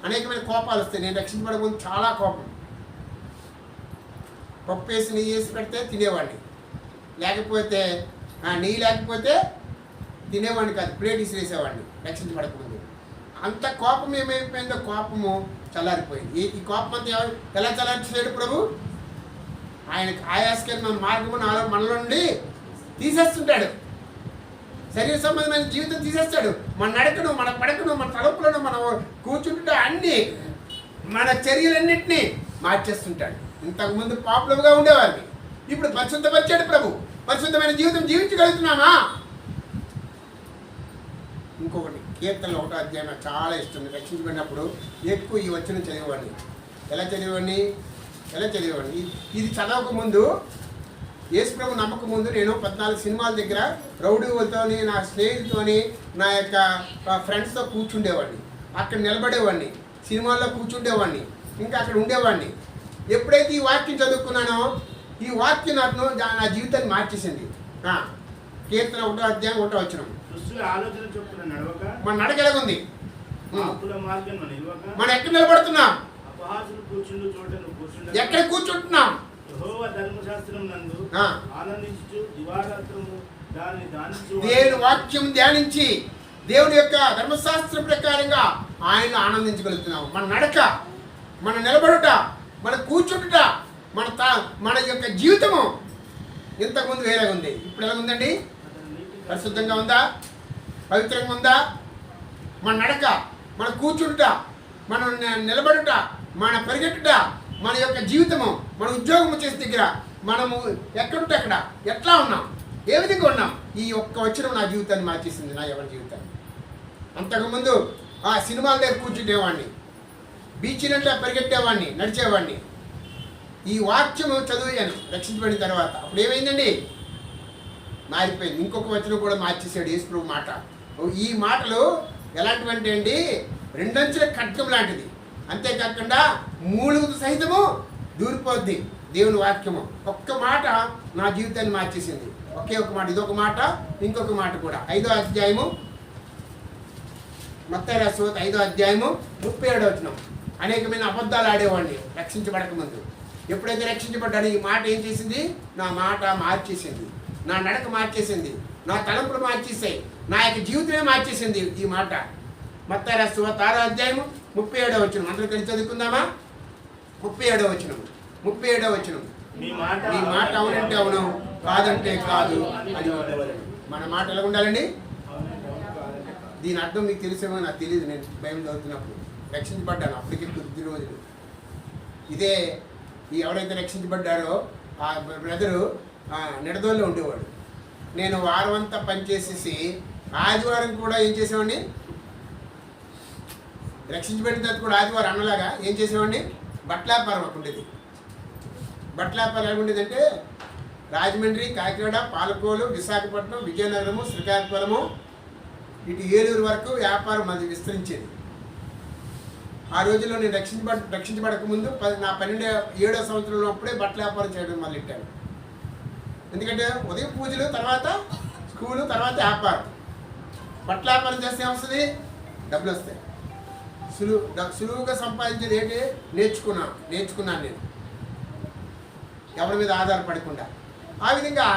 అనేకమైన కోపాలు వస్తాయి. నేను రక్షించబడకముందు చాలా కోపం. పప్పు వేసి నెయ్యి వేసి పెడితే తినేవాడిని, లేకపోతే నెయ్యి లేకపోతే తినేవాడిని కాదు, ప్లేట్ ఇసిరేసేవాడిని రక్షించబడకముందు. అంత కోపం ఏమైపోయిందో, కోపము చల్లారిపోయింది. ఈ కోపం అంతా ఎలా చల్లార్చాడు ప్రభు? ఆయనకు ఆయాసకరమైన మార్గము మనలో నుండి తీసేస్తుంటాడు. శరీర సంబంధమైన జీవితం తీసేస్తాడు. మన నడకను, మన పడకను, మన తలుపులను, మన కూర్చుంటే అన్ని మన చర్యలన్నింటినీ మార్చేస్తుంటాడు. ఇంతకుముందు పాపులర్గా ఉండేవారిని ఇప్పుడు పరిశుద్ధపరిచాడు ప్రభు. పరిశుద్ధమైన జీవితం జీవించగలుగుతున్నామా? ఇంకొకటి కీర్తనలో 1వ అధ్యాయం నాకు చాలా ఇష్టం. రక్షించబడినప్పుడు ఎక్కువ ఈ వచనం చదివేవాడిని. ఎలా చదివేవాడిని? ఇది చదవకముందు, యేసు ప్రభు నమ్మక ముందు నేను 14 సినిమాల దగ్గర రౌడీలతోని, నా స్నేహితులతోని, నా యొక్క ఫ్రెండ్స్తో కూర్చుండేవాడిని. అక్కడ నిలబడేవాడిని, సినిమాల్లో కూర్చుండేవాడిని, ఇంకా అక్కడ ఉండేవాడిని. ఎప్పుడైతే ఈ వాక్యం చదువుకున్నానో, ఈ వాక్యం నాకు నా జీవితాన్ని మార్చేసింది. కీర్తన 1వ అధ్యాయం 1వ వచనం, మన నడక ఎలాగుంది? మనం ఎక్కడ నిలబడుతున్నాం? ఎక్కడ కూర్చుంటున్నాం? దేవుని వాక్యం ధ్యానించి దేవుని యొక్క ధర్మశాస్త్రం ప్రకారంగా ఆయన ఆనందించగలుగుతున్నాం. మన నడక, మన నిలబడుట, మన కూర్చుంటుట, మన యొక్క జీవితము ఇంతకుముందు వేరేగా ఉంది. ఇప్పుడు ఎలా ఉందండి? పరిశుద్ధంగా ఉందా? పవిత్రంగా ఉందా? మన నడక, మన కూర్చుంటుట, మన నిలబడుట, మన పరిగెట్టుట, మన యొక్క జీవితము, మన ఉద్యోగం చేసే దగ్గర మనము ఎక్కడుంటే అక్కడ ఎట్లా ఉన్నాం, ఏ విధంగా ఉన్నాం? ఈ ఒక్క వచనం నా జీవితాన్ని మార్చేసింది, నా ఎవరి జీవితాన్ని. అంతకుముందు ఆ సినిమాల దగ్గర కూర్చుంటేవాడిని, బీచ్లంటే పరిగెట్టేవాడిని, నడిచేవాడిని. ఈ వాక్యము చదివాను రక్షించబడిన తర్వాత. అప్పుడు ఏమైందండి? మారిపోయింది. ఇంకొక వచనం కూడా మార్చేసాడు యేసు ప్రభు మాట. ఈ మాటలు ఎలాంటివంటే అండి, 2 అంచెల ఖడ్గం లాంటిది. అంతేకాకుండా మూలుగుతు సహితము దూరిపోద్ది దేవుని వాక్యము. ఒక్క మాట నా జీవితాన్ని మార్చేసింది. ఒకే ఒక మాట, ఇదొక మాట, ఇంకొక మాట కూడా. 5వ అధ్యాయము, మత్తయి రాసిన సువార్త 5వ అధ్యాయము 37వ వచనం. అనేకమైన అబద్ధాలు ఆడేవాడిని రక్షించబడక ముందు. ఎప్పుడైతే రక్షించబడ్డాను, ఈ మాట ఏం చేసింది? నా మాట మార్చేసింది, నా నడక మార్చేసింది, నా తలంపులు మార్చేసాయి, నా యొక్క జీవితమే మార్చేసింది ఈ మాట. మత్తయి రాసిన సువార్త 6వ అధ్యాయము 37వ వచనం. అందరూ కలిసి చదువుకుందామా? 37వ వచనం. మీ మాట అవునంటే అవును, కాదంటే కాదు అని ఉండవలెను. మన మాట ఎలా ఉండాలండి? దీని అర్థం మీకు తెలిసేమో నాకు తెలియదు. నేను బైబిల్ చదువుతున్నప్పుడు రక్షించబడ్డాను. అప్పటికి కొద్ది రోజులు ఇదే ఎవరైతే రక్షించబడ్డారో ఆ బ్రదరు నిడదోల్లో ఉండేవాడు. నేను వారం అంతా పనిచేసేసి ఆదివారం కూడా ఏం చేసేవాడిని, రక్షించబడిన తర్వాత కూడా ఆదివారం అన్నలాగా ఏం చేసేవాడిని, బట్టలాపారం అక్కడ ఉండేది. బట్టలాపారం ఎలా ఉండేదంటే రాజమండ్రి, కాకినాడ, పాలకోలు, విశాఖపట్నం, విజయనగరము, శ్రీకాకుళము, ఇటు ఏలూరు వరకు వ్యాపారం అది విస్తరించేది. ఆ రోజుల్లో నేను రక్షించబడక ముందు నా 7వ సంవత్సరంలో అప్పుడే బట్టల వ్యాపారం చేయడం మొదలెట్టాను. ఎందుకంటే ఉదయం పూజలు, తర్వాత స్కూలు, తర్వాత వ్యాపారం. బట్టల వ్యాపారం చేస్తే ఏమొస్తుంది, డబ్బులు వస్తాయి. సులువుగా సంపాదించేది ఏంటి, నేర్చుకున్నాను నేను, ఎవరి మీద ఆధారపడకుండా. ఆ విధంగా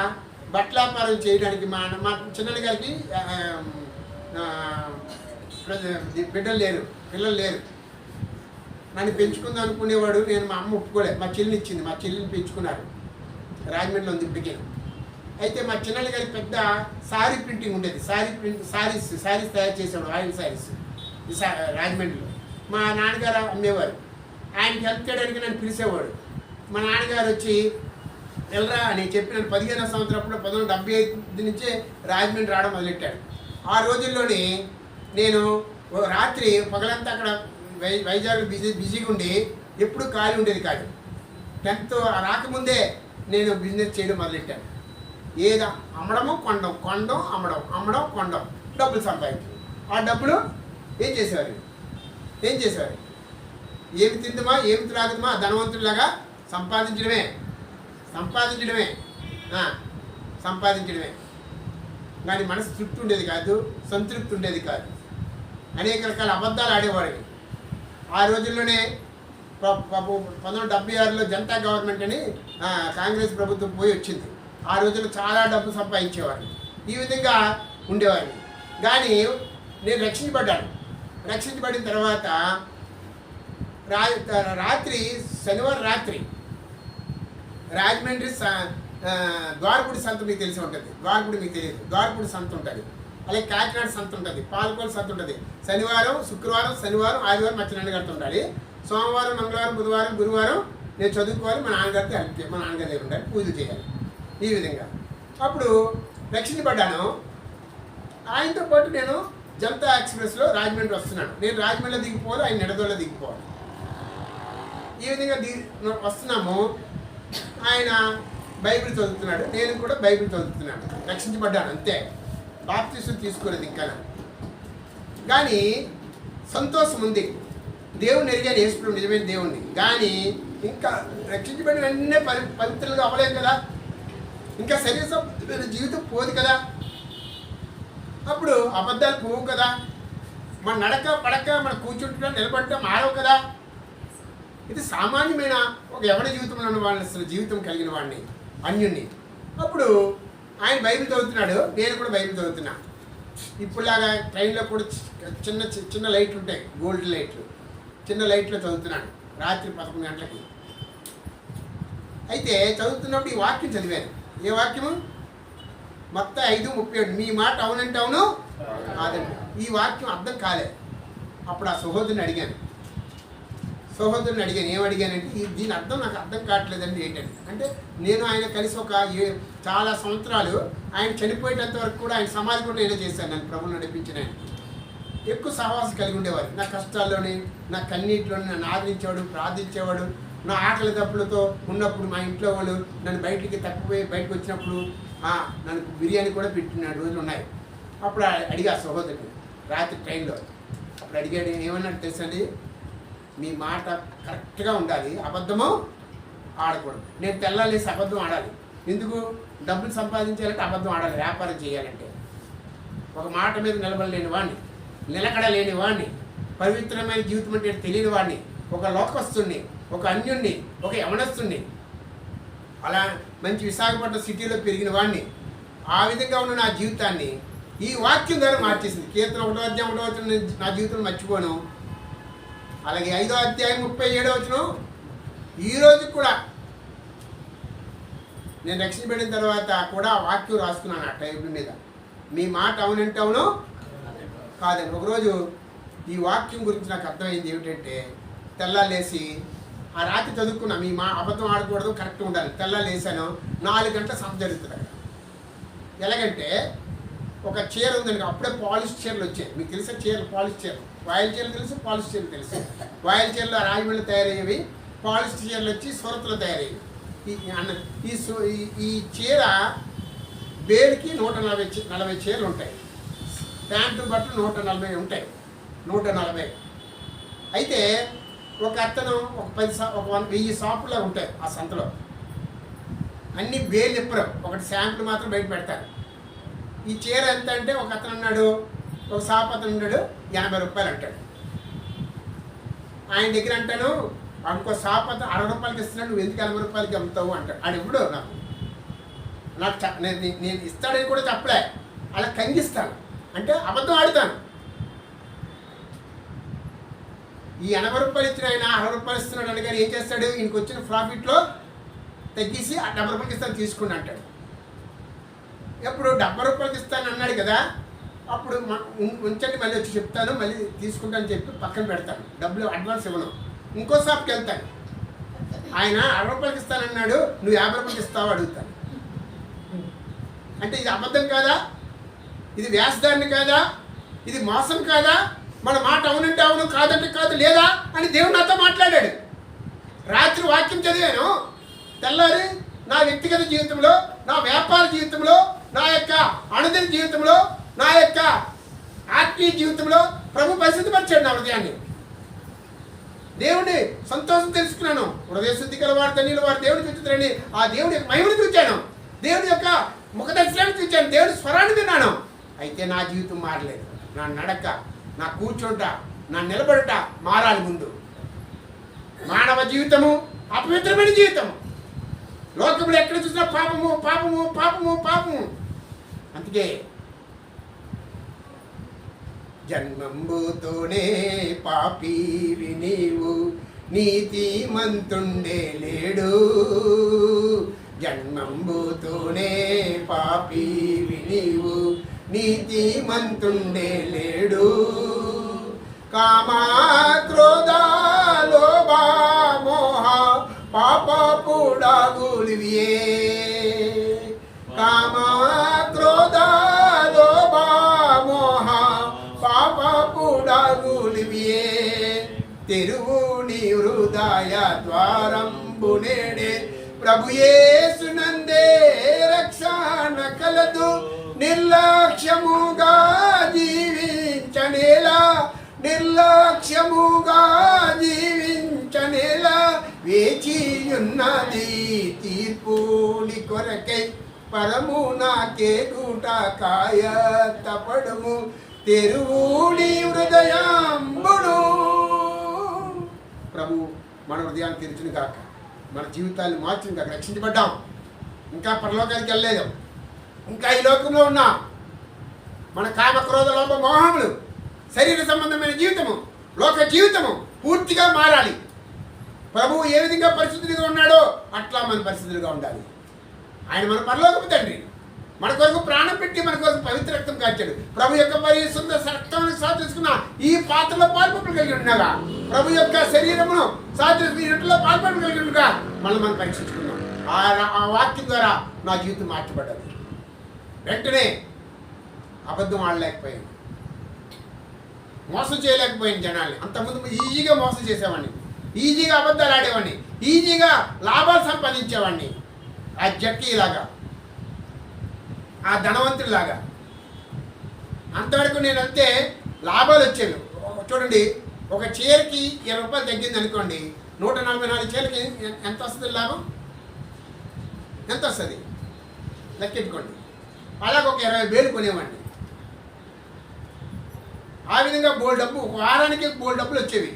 బట్టల వ్యాపారం చేయడానికి మా చిన్న గారికి పిల్లలు లేరు. నన్ను పెంచుకుందాం అనుకునేవాడు. నేను మా అమ్మ ఒప్పుకోలేదు. మా చెల్లిని ఇచ్చింది. మా చెల్లిని పెంచుకున్నారు. రాజమండ్రిలో ఉంది ఇప్పటికే. అయితే మా చిన్నయ్య గారికి పెద్ద సారీ ప్రింటింగ్ ఉండేది. సారీస్ తయారు చేసేవాడు, ఆయిల్ సారీస్ రాజమండ్రిలో. మా నాన్నగారు అమ్మేవారు. ఆయనకి హెల్ప్ చేయడానికి నన్ను పిలిచేవాడు. మా నాన్నగారు వచ్చి వెళ్ళరా అని చెప్పి నన్ను 15వ సంవత్సరం అప్పుడు 1975 నుంచే రాజమండ్రి రావడం మొదలెట్టాడు. ఆ రోజుల్లోనే నేను రాత్రి పగలంతా అక్కడ వైజాగ్ బిజీగా ఉండి ఎప్పుడు ఖాళీ ఉండేది కాదు. 10th రాకముందే నేను బిజినెస్ చేయడం మొదలెట్టాను. ఏదో అమ్మడము, కొండం, అమ్మడం, కొండం, డబ్బులు సంపాదించాను. ఆ డబ్బులు ఏం చేసేవారు, ఏమి తిందమా, ఏమి త్రాగుదమా, ధనవంతుడిలాగా సంపాదించడమే. కానీ మనసు తృప్తి ఉండేది కాదు, సంతృప్తి ఉండేది కాదు. అనేక రకాల అబద్ధాలు ఆడేవాడిని. ఆ రోజుల్లోనే 1976లో జనతా గవర్నమెంట్ అని కాంగ్రెస్ ప్రభుత్వం పోయి వచ్చింది. ఆ రోజుల్లో చాలా డబ్బు సంపాదించేవాడిని. ఈ విధంగా ఉండేవాడిని. కానీ నేను రక్షించబడిన తర్వాత శనివారం రాత్రి రాజమండ్రి ద్వారపూడి సంత మీకు తెలిసి ఉంటుంది. ద్వారపూడి మీకు తెలియదు. ద్వారపూడి సంత ఉంటుంది. అలాగే కాకినాడ సంత ఉంటుంది, పాలకోలు సంత ఉంటుంది. శుక్రవారం, శనివారం, ఆదివారం మా చిన్నగారితో ఉండాలి. సోమవారం, మంగళవారం, బుధవారం, గురువారం నేను చదువుకోవాలి. మా నాన్నగారితో హెల్ప్ చేయాలి. మా నాన్నగారి దగ్గర ఉండాలి, పూజలు చేయాలి. ఈ విధంగా అప్పుడు రక్షించబడ్డాను. ఆయనతో పాటు నేను జనతా ఎక్స్ప్రెస్లో రాజమండ్రి వస్తున్నాను. నేను రాజమండ్రిలో దిగిపోవాలి, ఆయన నిడదోలో దిగిపోవాలి. ఈ విధంగా వస్తున్నాము. ఆయన బైబిల్ చదువుతున్నాడు, నేను కూడా బైబిల్ చదువుతున్నాను. రక్షించబడ్డాను అంతే. బాప్తిసం తీసుకోలేదు ఇంకా. కానీ సంతోషం ఉంది. దేవుని ఎరిగాను, యేసు నిజమైన దేవుణ్ణి. కానీ ఇంకా రక్షించబడిన వెంటనే పవిత్రులుగా అవ్వలేము కదా, ఇంకా శరీర జీవితం పోదు కదా, అప్పుడు అబద్ధాలు పోవు కదా, మన నడక పడక మన కూర్చుంటున్నా నిలబడటం మారవు కదా. ఇది సామాన్యమైన ఒక ఎవరి జీవితంలో ఉన్న వాళ్ళని, అసలు జీవితం కలిగిన వాడిని, అన్యుణ్ణి. అప్పుడు ఆయన బైబిల్ చదువుతున్నాడు, నేను కూడా బైబిల్ చదువుతున్నా. ఇప్పుడులాగా ట్రైన్లో కూడా చిన్న లైట్లు ఉంటాయి, గోల్డ్ లైట్లు, చిన్న లైట్లో చదువుతున్నాను రాత్రి 11 గంటలకి. అయితే చదువుతున్నప్పుడు ఈ వాక్యం చదివాను. ఏ వాక్యము? మత్తయి 5:37. మీ మాట అవునంటే అవును, కాదండి. ఈ వాక్యం అర్థం కాలే. అప్పుడు ఆ సహోదరుని అడిగాను, ఏమడిగానంటే దీని అర్థం నాకు అర్థం కావట్లేదండి ఏంటంటే. అంటే నేను ఆయన కలిసి చాలా సంవత్సరాలు, ఆయన చనిపోయేటంత వరకు కూడా ఆయన సమాధి కూడా నేనే చేశాను. నన్ను ప్రభువుని నడిపించిన ఆయన ఎక్కువ సహవాసం కలిగి ఉండేవారు. నా కష్టాల్లోని, నా కన్నీటిలోని నన్ను ఆదరించేవాడు, ప్రార్థించేవాడు. నా ఆకలి దప్పులతో ఉన్నప్పుడు మా ఇంట్లో వాళ్ళు నన్ను బయటకు వచ్చినప్పుడు నన్ను బిర్యానీ కూడా పెట్టిన రోజులు ఉన్నాయి. అప్పుడు అడిగా సహోదరుని రాత్రి ట్రైన్లో. అప్పుడు అడిగాడు, ఏమన్నాడు తెలుసండి, మీ మాట కరెక్ట్గా ఉండాలి, అబద్ధము ఆడకూడదు. నేను తెల్లాలేసి అబద్ధం ఆడాలి. ఎందుకు? డబ్బులు సంపాదించాలంటే అబద్ధం ఆడాలి, వ్యాపారం చేయాలంటే. ఒక మాట మీద నిలబడలేని వాడిని, నిలకడలేని వాడిని, పవిత్రమైన జీవితం అంటే తెలియని వాడిని, ఒక లోకస్తుణ్ణి, ఒక అన్యుణ్ణి, ఒక యవనస్తుణ్ణి, అలా మంచి విశాఖపట్నం సిటీలో పెరిగిన వాడిని. ఆ విధంగా ఉన్న నా జీవితాన్ని ఈ వాక్యం ద్వారా మార్చేసింది. కీర్తన 1వ అధ్యాయం 1వ వచనం నా జీవితంలో మర్చిపోను. అలాగే 5వ అధ్యాయం 37వ వచనం ఈరోజు కూడా నేను రక్షించబడిన తర్వాత కూడా వాక్యం రాసుకున్నాను ఆ టైబుల్ మీద. మీ మాట అవునంటే అవును, కాదండి. ఒకరోజు ఈ వాక్యం గురించి నాకు అర్థమైంది ఏమిటంటే, తెల్లాలేసి ఆ రాత్రి చదువుకున్నా, మీ మా అబద్ధం ఆడకూడదు, కరెక్ట్గా ఉండాలి. తెల్లాలేసాను, 4 గంటల సభ జరుగుతుంది అక్కడ. ఎలాగంటే ఒక చీర ఉందండి, అప్పుడే పాలిష్ చీరలు వచ్చాయి. మీకు తెలిసే చీరలు, పాలిష్ చీరలు, వాయిల్ చీరలు తెలుసు, పాలిష్ చీరలు తెలుసు. వాయిల్ చీరలు రాజమండ్రిలో తయారయ్యేవి, పాలిష్ చీరలు వచ్చి సూరత్లో తయారయ్యేవి. ఈ చీర బేడికి 140 చీరలు ఉంటాయి. ప్యాంటు బట్టలు 140 ఉంటాయి, 140. అయితే ఒక అతను ఒక 1000 షాపులా ఉంటాయి ఆ సంతలో. అన్ని వేలు ఎప్పరు, ఒకటి శాంపుల్ మాత్రం బయట పెడతారు. ఈ చీర ఎంత అంటే ఒక అతను అన్నాడు, ఒక షాప్ అతను ఉన్నాడు, 80 రూపాయలు అంటాడు. ఆయన దగ్గర అంటాను, ఇంకో షాప్ అతను 60 రూపాయలకి ఇస్తున్నాడు, నువ్వు ఎందుకు 80 రూపాయలకి అమ్ముతావు అంటాడు. ఆడు ఎప్పుడు నాకు నేను ఇస్తాడని కూడా చెప్పలే, అలా కంగిస్తాను, అంటే అబద్ధం ఆడుతాను. ఈ 80 రూపాయలు ఇచ్చిన ఆయన 60 రూపాయలు ఇస్తున్నాడు అనగానే ఏం చేస్తాడు, ఈయనకి వచ్చిన ప్రాఫిట్లో తగ్గిసి ఆ 70 రూపాయలకి ఇస్తాను తీసుకోండి అంటాడు. ఎప్పుడు 70 రూపాయలకి ఇస్తాను అన్నాడు కదా, అప్పుడు ఉంచండి, మళ్ళీ వచ్చి చెప్తాను, మళ్ళీ తీసుకుంటాను చెప్పి పక్కన పెడతాను, డబ్బులు అడ్వాన్స్ ఇవ్వను. ఇంకో షాప్కి వెళ్తాను, ఆయన 60 రూపాయలకి ఇస్తానన్నాడు, నువ్వు 50 రూపాయలకి ఇస్తావు అడుగుతాను. అంటే ఇది అబద్ధం కాదా, ఇది వేషధారణ కాదా, ఇది మోసం కాదా? మన మాట అవునంటే అవును, కాదంటే కాదు, లేదా అని దేవుడు నాతో మాట్లాడాడు. రాత్రి వాక్యం చదివాను, తెల్లారి నా వ్యక్తిగత జీవితంలో, నా వ్యాపార జీవితంలో, నా యొక్క అనుదిన జీవితంలో, నా యొక్క ఆత్మీయ జీవితంలో ప్రభు పరిశుద్ధపరిచాడు నా హృదయాన్ని. దేవుడిని సంతోషం తెలుసుకున్నాను. హృదయ శుద్ధి గల వారు ధన్యులు, వారు దేవుడిని చూచుతారని ఆ దేవుడి యొక్క మహిమను చూచాను, దేవుడి యొక్క ముఖ దర్శనాన్ని చూచాను, దేవుడి స్వరాన్ని విన్నాను. అయితే నా జీవితం మారలేదు. నా నడక, నా కూర్చోట, నా నిలబడట మారాలి. ముందు మానవ జీవితము అపవిత్రమైన జీవితము, లోకంలో ఎక్కడ చూసినా పాపము పాపము పాపము పాపము. అందుకే జన్మంబుతోనే పాపీవి నీవు, నీతిమంతుండే లేడు. జన్మంబుతోనే పాపీవి నీవు, నీతిమంతుండే లేడు. కామ క్రోధ లోభ మోహ పాపపుడాగులివియే. కామ క్రోధ లోభ మోహ పాపపుడాగులివియే. తెరువు నీ హృదయ ద్వారంబు నేడే, ప్రభు యేసునందే రక్షణ కలదు. నిర్లక్ష్యముగా జీవించనేలా, నిర్లక్ష్యముగా జీవించనేలా. వేచియున్నది తీర్పుని కొరకై, పరము నాకే గూట కాయ తపడము. తెరువుని హృదయంబుడు. ప్రభు మన హృదయాన్ని తెరుచును కాక, మన జీవితాన్ని మార్చును కాక. రక్షించబడ్డాం, ఇంకా పరలోకానికి వెళ్ళలేదు, ఇంకా ఈ లోకంలో ఉన్నా. మన కామ క్రోధ లోభ మోహములు, శరీర సంబంధమైన జీవితము, లోక జీవితము పూర్తిగా మారాలి. ప్రభువు ఏ విధంగా పరిశుద్ధుడిగా ఉన్నాడో అట్లా మన పరిశుద్ధులుగా ఉండాలి. ఆయన మన పరలోకపు తండ్రి, మన కొరకు ప్రాణం పెట్టి మన కొరకు పవిత్ర రక్తం కాచాడు. ప్రభు యొక్క పరిశుద్ధ రక్తాన్ని సాధించుకున్న ఈ పాత్రలో పాల్పొంపు కలిగి ఉండగా, ప్రభు యొక్క శరీరమును సాధించుకుని ఇంట్లో పాల్పొంపు కలిగి ఉండగా మనం పరీక్షించుకున్నాం. ఆ వాక్యం ద్వారా నా జీవితం మార్చబడ్డది. వెంటనే అబద్ధం ఆడలేకపోయాను, మోసం చేయలేకపోయాను జనాల్ని. అంతకుముందు ఈజీగా మోసం చేసేవాడిని, ఈజీగా అబద్ధాలు ఆడేవాడిని, ఈజీగా లాభాలు సంపాదించేవాడిని. ఆ జక్కీలాగా, ఆ ధనవంతుడిలాగా. అంతవరకు నేను అంతే లాభాలు వచ్చేవి. చూడండి, ఒక చీరకి 20 రూపాయలు తగ్గింది అనుకోండి, 144 చీరకి ఎంత వస్తుంది లాభం? ఎంత వస్తుంది లెక్కెట్టుకోండి. అలాగ ఒక 20,000 కొనేవాడిని. ఆ విధంగా బోల్ డబ్బు, ఒక వారానికి బోల్ డబ్బులు వచ్చేవి.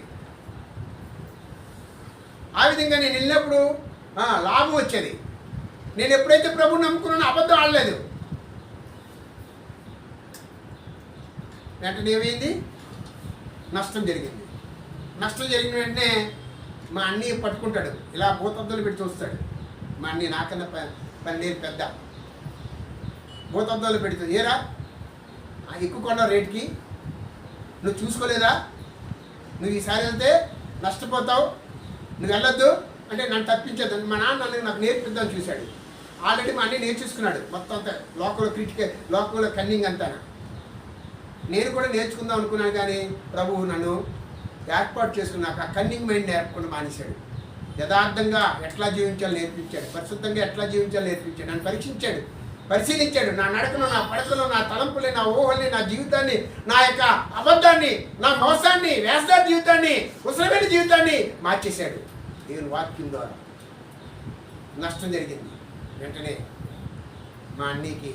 ఆ విధంగా నేను వెళ్ళినప్పుడు లాభం వచ్చేది. నేను ఎప్పుడైతే ప్రభువుని నమ్ముకున్నానో అబద్ధం ఆడలేదు. వెంటనే ఏమైంది? నష్టం జరిగింది. నష్టం జరిగిన వెంటనే మా అన్నయ్య పట్టుకుంటాడు, ఇలా భూతద్దులు పెట్టి చూస్తాడు. మా అన్నయ్య నాకన్నా 12 పెద్ద. భూతద్దాలు పెడుతుంది, ఏరా ఎక్కువ కొన్న రేటుకి నువ్వు చూసుకోలేదా? నువ్వు ఈసారి వెళ్తే నష్టపోతావు, నువ్వు వెళ్ళొద్దు అంటే నన్ను తప్పించదు. మా నాన్న నాకు నేర్పిద్దామని చూశాడు. ఆల్రెడీ మా అన్నీ నేర్చేసుకున్నాడు మొత్తం అంతా, లోకంలో కన్నింగ్ అంతా. నేను కూడా నేర్చుకుందాం అనుకున్నాను, కానీ ప్రభువు నన్ను ఏర్పాటు చేసుకున్నాక ఆ కన్నింగ్ మైండ్ నేర్పకుండా మానేశాడు. యథార్థంగా ఎట్లా జీవించాలో నేర్పించాడు, పరిశుద్ధంగా ఎట్లా జీవించాలో నేర్పించాడు, నన్ను పరిశీలించాడు. నా నడకను, నా పడకను, నా తలంపుల్ని, నా ఊహల్ని, నా జీవితాన్ని, నా యొక్క అబద్ధాన్ని, నా మోసాన్ని, వేసదారి జీవితాన్ని, ఉసరమైన జీవితాన్ని మార్చేశాడు. దేవుని వాక్యం ద్వారా నష్టం జరిగింది. వెంటనే మా అన్నీకి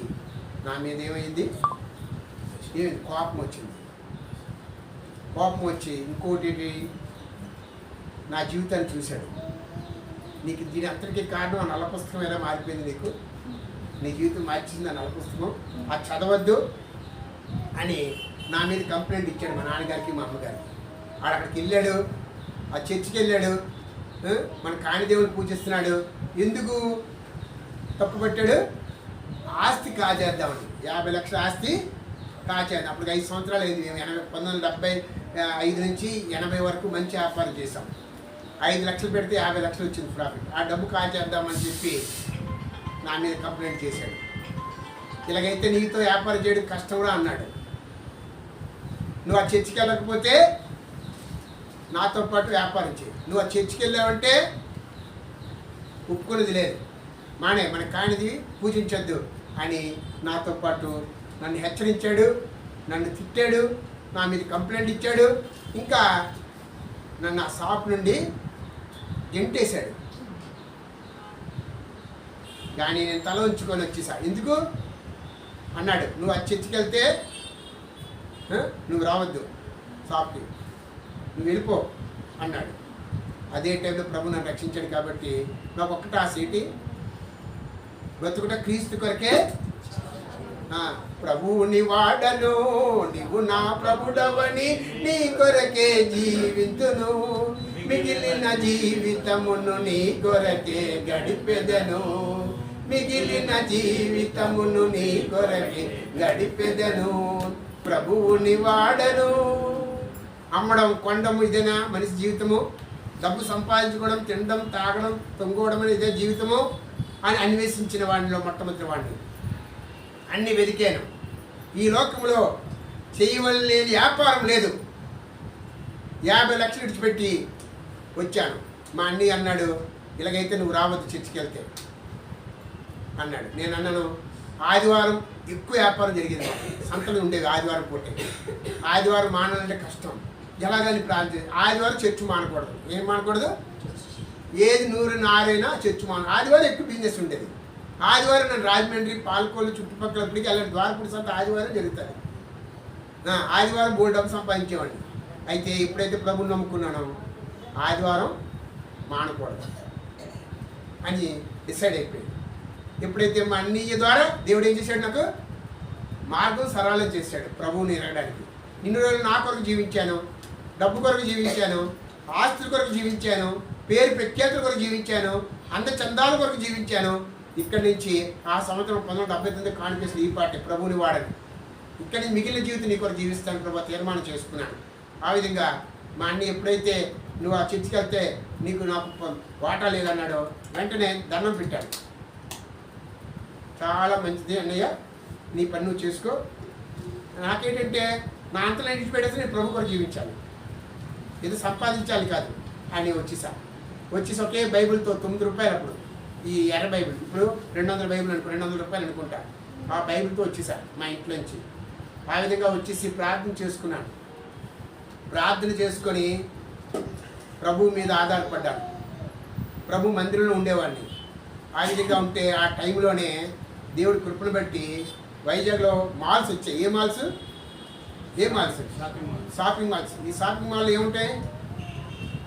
నా మీద ఏమైంది? కోపం వచ్చింది. కోపం వచ్చి ఇంకోటి నా జీవితాన్ని చూశాడు. నీకు దీని అంతటికీ కారణం ఆ నల్ల పుస్తకం ఎలా మారిపోయింది, నీ జీవితం మార్చింది ఆ నల్ల పుస్తకం, అది చదవద్దు అని నా మీద కంప్లైంట్ ఇచ్చాడు మా నాన్నగారికి, మా అమ్మగారికి. అక్కడికి వెళ్ళాడు, ఆ చర్చికి వెళ్ళాడు, మన కాణిదేవుని పూజిస్తున్నాడు. ఎందుకు తప్పుపట్టాడు? ఆస్తి కాజేద్దామని. 50 లక్షల ఆస్తి కాచేద్దాం. అప్పుడు 5 సంవత్సరాలు అయింది. మేము 1975 నుంచి 80 వరకు మంచి వ్యాపారం చేసాం. 5 లక్షలు పెడితే 50 లక్షలు వచ్చింది ప్రాఫిట్. ఆ డబ్బు కాచేద్దామని చెప్పి నా మీద కంప్లైంట్ చేశాడు. ఇలాగైతే నీతో వ్యాపారం చేయడం కష్టం కూడా అన్నాడు. నువ్వు ఆ చర్చికి వెళ్ళకపోతే నాతో పాటు వ్యాపారం చేయి. నువ్వు ఆ చర్చికి వెళ్ళావంటే ఒప్పుకునేది లేదు, మన కానిది పూజించొద్దు అని నాతో పాటు నన్ను హెచ్చరించాడు, నన్ను తిట్టాడు, నా మీద కంప్లైంట్ ఇచ్చాడు. ఇంకా నన్ను ఆ షాప్ నుండి గెంటేశాడు. కానీ నేను తల ఉంచుకొని వచ్చేసా. ఎందుకు అన్నాడు, నువ్వు ఆ చర్చికి వెళ్తే నువ్వు రావద్దు షాప్కి, నువ్వు వెళ్ళిపో అన్నాడు. అదే టైంలో ప్రభు నన్ను రక్షించాడు. కాబట్టి నాకు ఒక్కట ఆ సీటి బ్రతుకుట క్రీస్తు కొరకే. ప్రభువుని వాడను, నీవు నా ప్రభుడవని, నీ కొరకే జీవింతును, మిగిలిన జీవితమును నీ కొరకే గడిపెదను, మిగిలిన జీవితమును నీ కొరకే గడిపెదను. ప్రభువుని వాడను. అమ్మడం, కొనడం ఇదేనా మనిషి జీవితము? డబ్బు సంపాదించుకోవడం, తినడం, తాగడం, తొంగోవడం అని ఇదే జీవితము అని అన్వేషించిన వాడిలో మొట్టమొదటి వాడిని. అన్ని వెతికాను. ఈ లోకంలో చేయవలలేని వ్యాపారం లేదు. 50 లక్షలు విడిచిపెట్టి వచ్చాను. మా అన్నయ్య అన్నాడు, ఇలాగైతే నువ్వు రావద్దు చర్చికి వెళ్తే అన్నాడు. నేను అన్నాను, ఆదివారం ఎక్కువ వ్యాపారం జరిగింది, సంతలు ఉండేవి ఆదివారం పూటే. ఆదివారం మానాలంటే కష్టం, ఎలాగని ప్రార్థన. ఆదివారం చర్చి మానకూడదు. ఏం మానకూడదు? ఏది 100 నారైనా చర్చి ఆదివారం ఎక్కువ బిజినెస్ ఉండేది. ఆదివారం నేను రాజమండ్రి, పాలకోళ్ళు చుట్టుపక్కలప్పటికి వెళ్ళాను. ద్వారపూడి సంత ఆదివారం జరుగుతుంది. ఆదివారం బోల్డ్ డబ్బు సంపాదించేవాడిని. అయితే ఎప్పుడైతే ప్రభుని నమ్ముకున్నానో ఆదివారం మానకూడదు అని డిసైడ్ అయిపోయింది. ఎప్పుడైతే మా అన్నయ్య ద్వారా దేవుడు ఏం చేశాడు, నాకు మార్గం సరళం చేశాడు ప్రభువుని ఎరగడానికి. ఇన్ని రోజులు నా కొరకు జీవించాను, డబ్బు కొరకు జీవించాను, ఆస్తుల కొరకు జీవించాను, పేరు ప్రఖ్యాతుల కొరకు జీవించాను, చందాల కొరకు జీవించాను. ఇక్కడి నుంచి ఆ సంవత్సరం 1979 కాన్ఫరెన్స్ ఈ పార్టీ ప్రభువుని వాడని, ఇక్కడి నుంచి మిగిలిన జీవితం నీ కొరకు జీవిస్తాను ప్రభు తీర్మానం చేసుకున్నాను. ఆ విధంగా మా అన్నయ్య ఎప్పుడైతే నువ్వు ఆ చర్చికి వెళ్తే నీకు నాకు వాటా లేదన్నాడో వెంటనే దండం పెట్టాడు. చాలా మంచిది అన్నయ్య, నీ పని నువ్వు చేసుకో. నాకేంటంటే నా అంతలో ఇంటికి పెట్టేసి నేను ప్రభు కొరకు జీవించాలి, ఇది సంపాదించాలి కాదు అని వచ్చేసి ఒకే బైబిల్తో 9 రూపాయలు అప్పుడు, ఈ ఎర్ర బైబిల్ ఇప్పుడు 200 బైబిల్ అనుకో, 200 రూపాయలు అనుకుంటా. ఆ బైబిల్తో వచ్చేసాను మా ఇంట్లోంచి. ఆ విధంగా వచ్చేసి ప్రార్థన చేసుకున్నాను. ప్రార్థన చేసుకొని ప్రభు మీద ఆధారపడ్డాను. ప్రభు మందిరంలో ఉండేవాడిని. ఆ విధంగా ఉంటే ఆ టైంలోనే దేవుడి కృపను బట్టి వైజాగ్లో మాల్స్ వచ్చాయి. ఏ మాల్స్? Shopping malls. ఈ షాపింగ్ మాల్ ఏముంటాయి?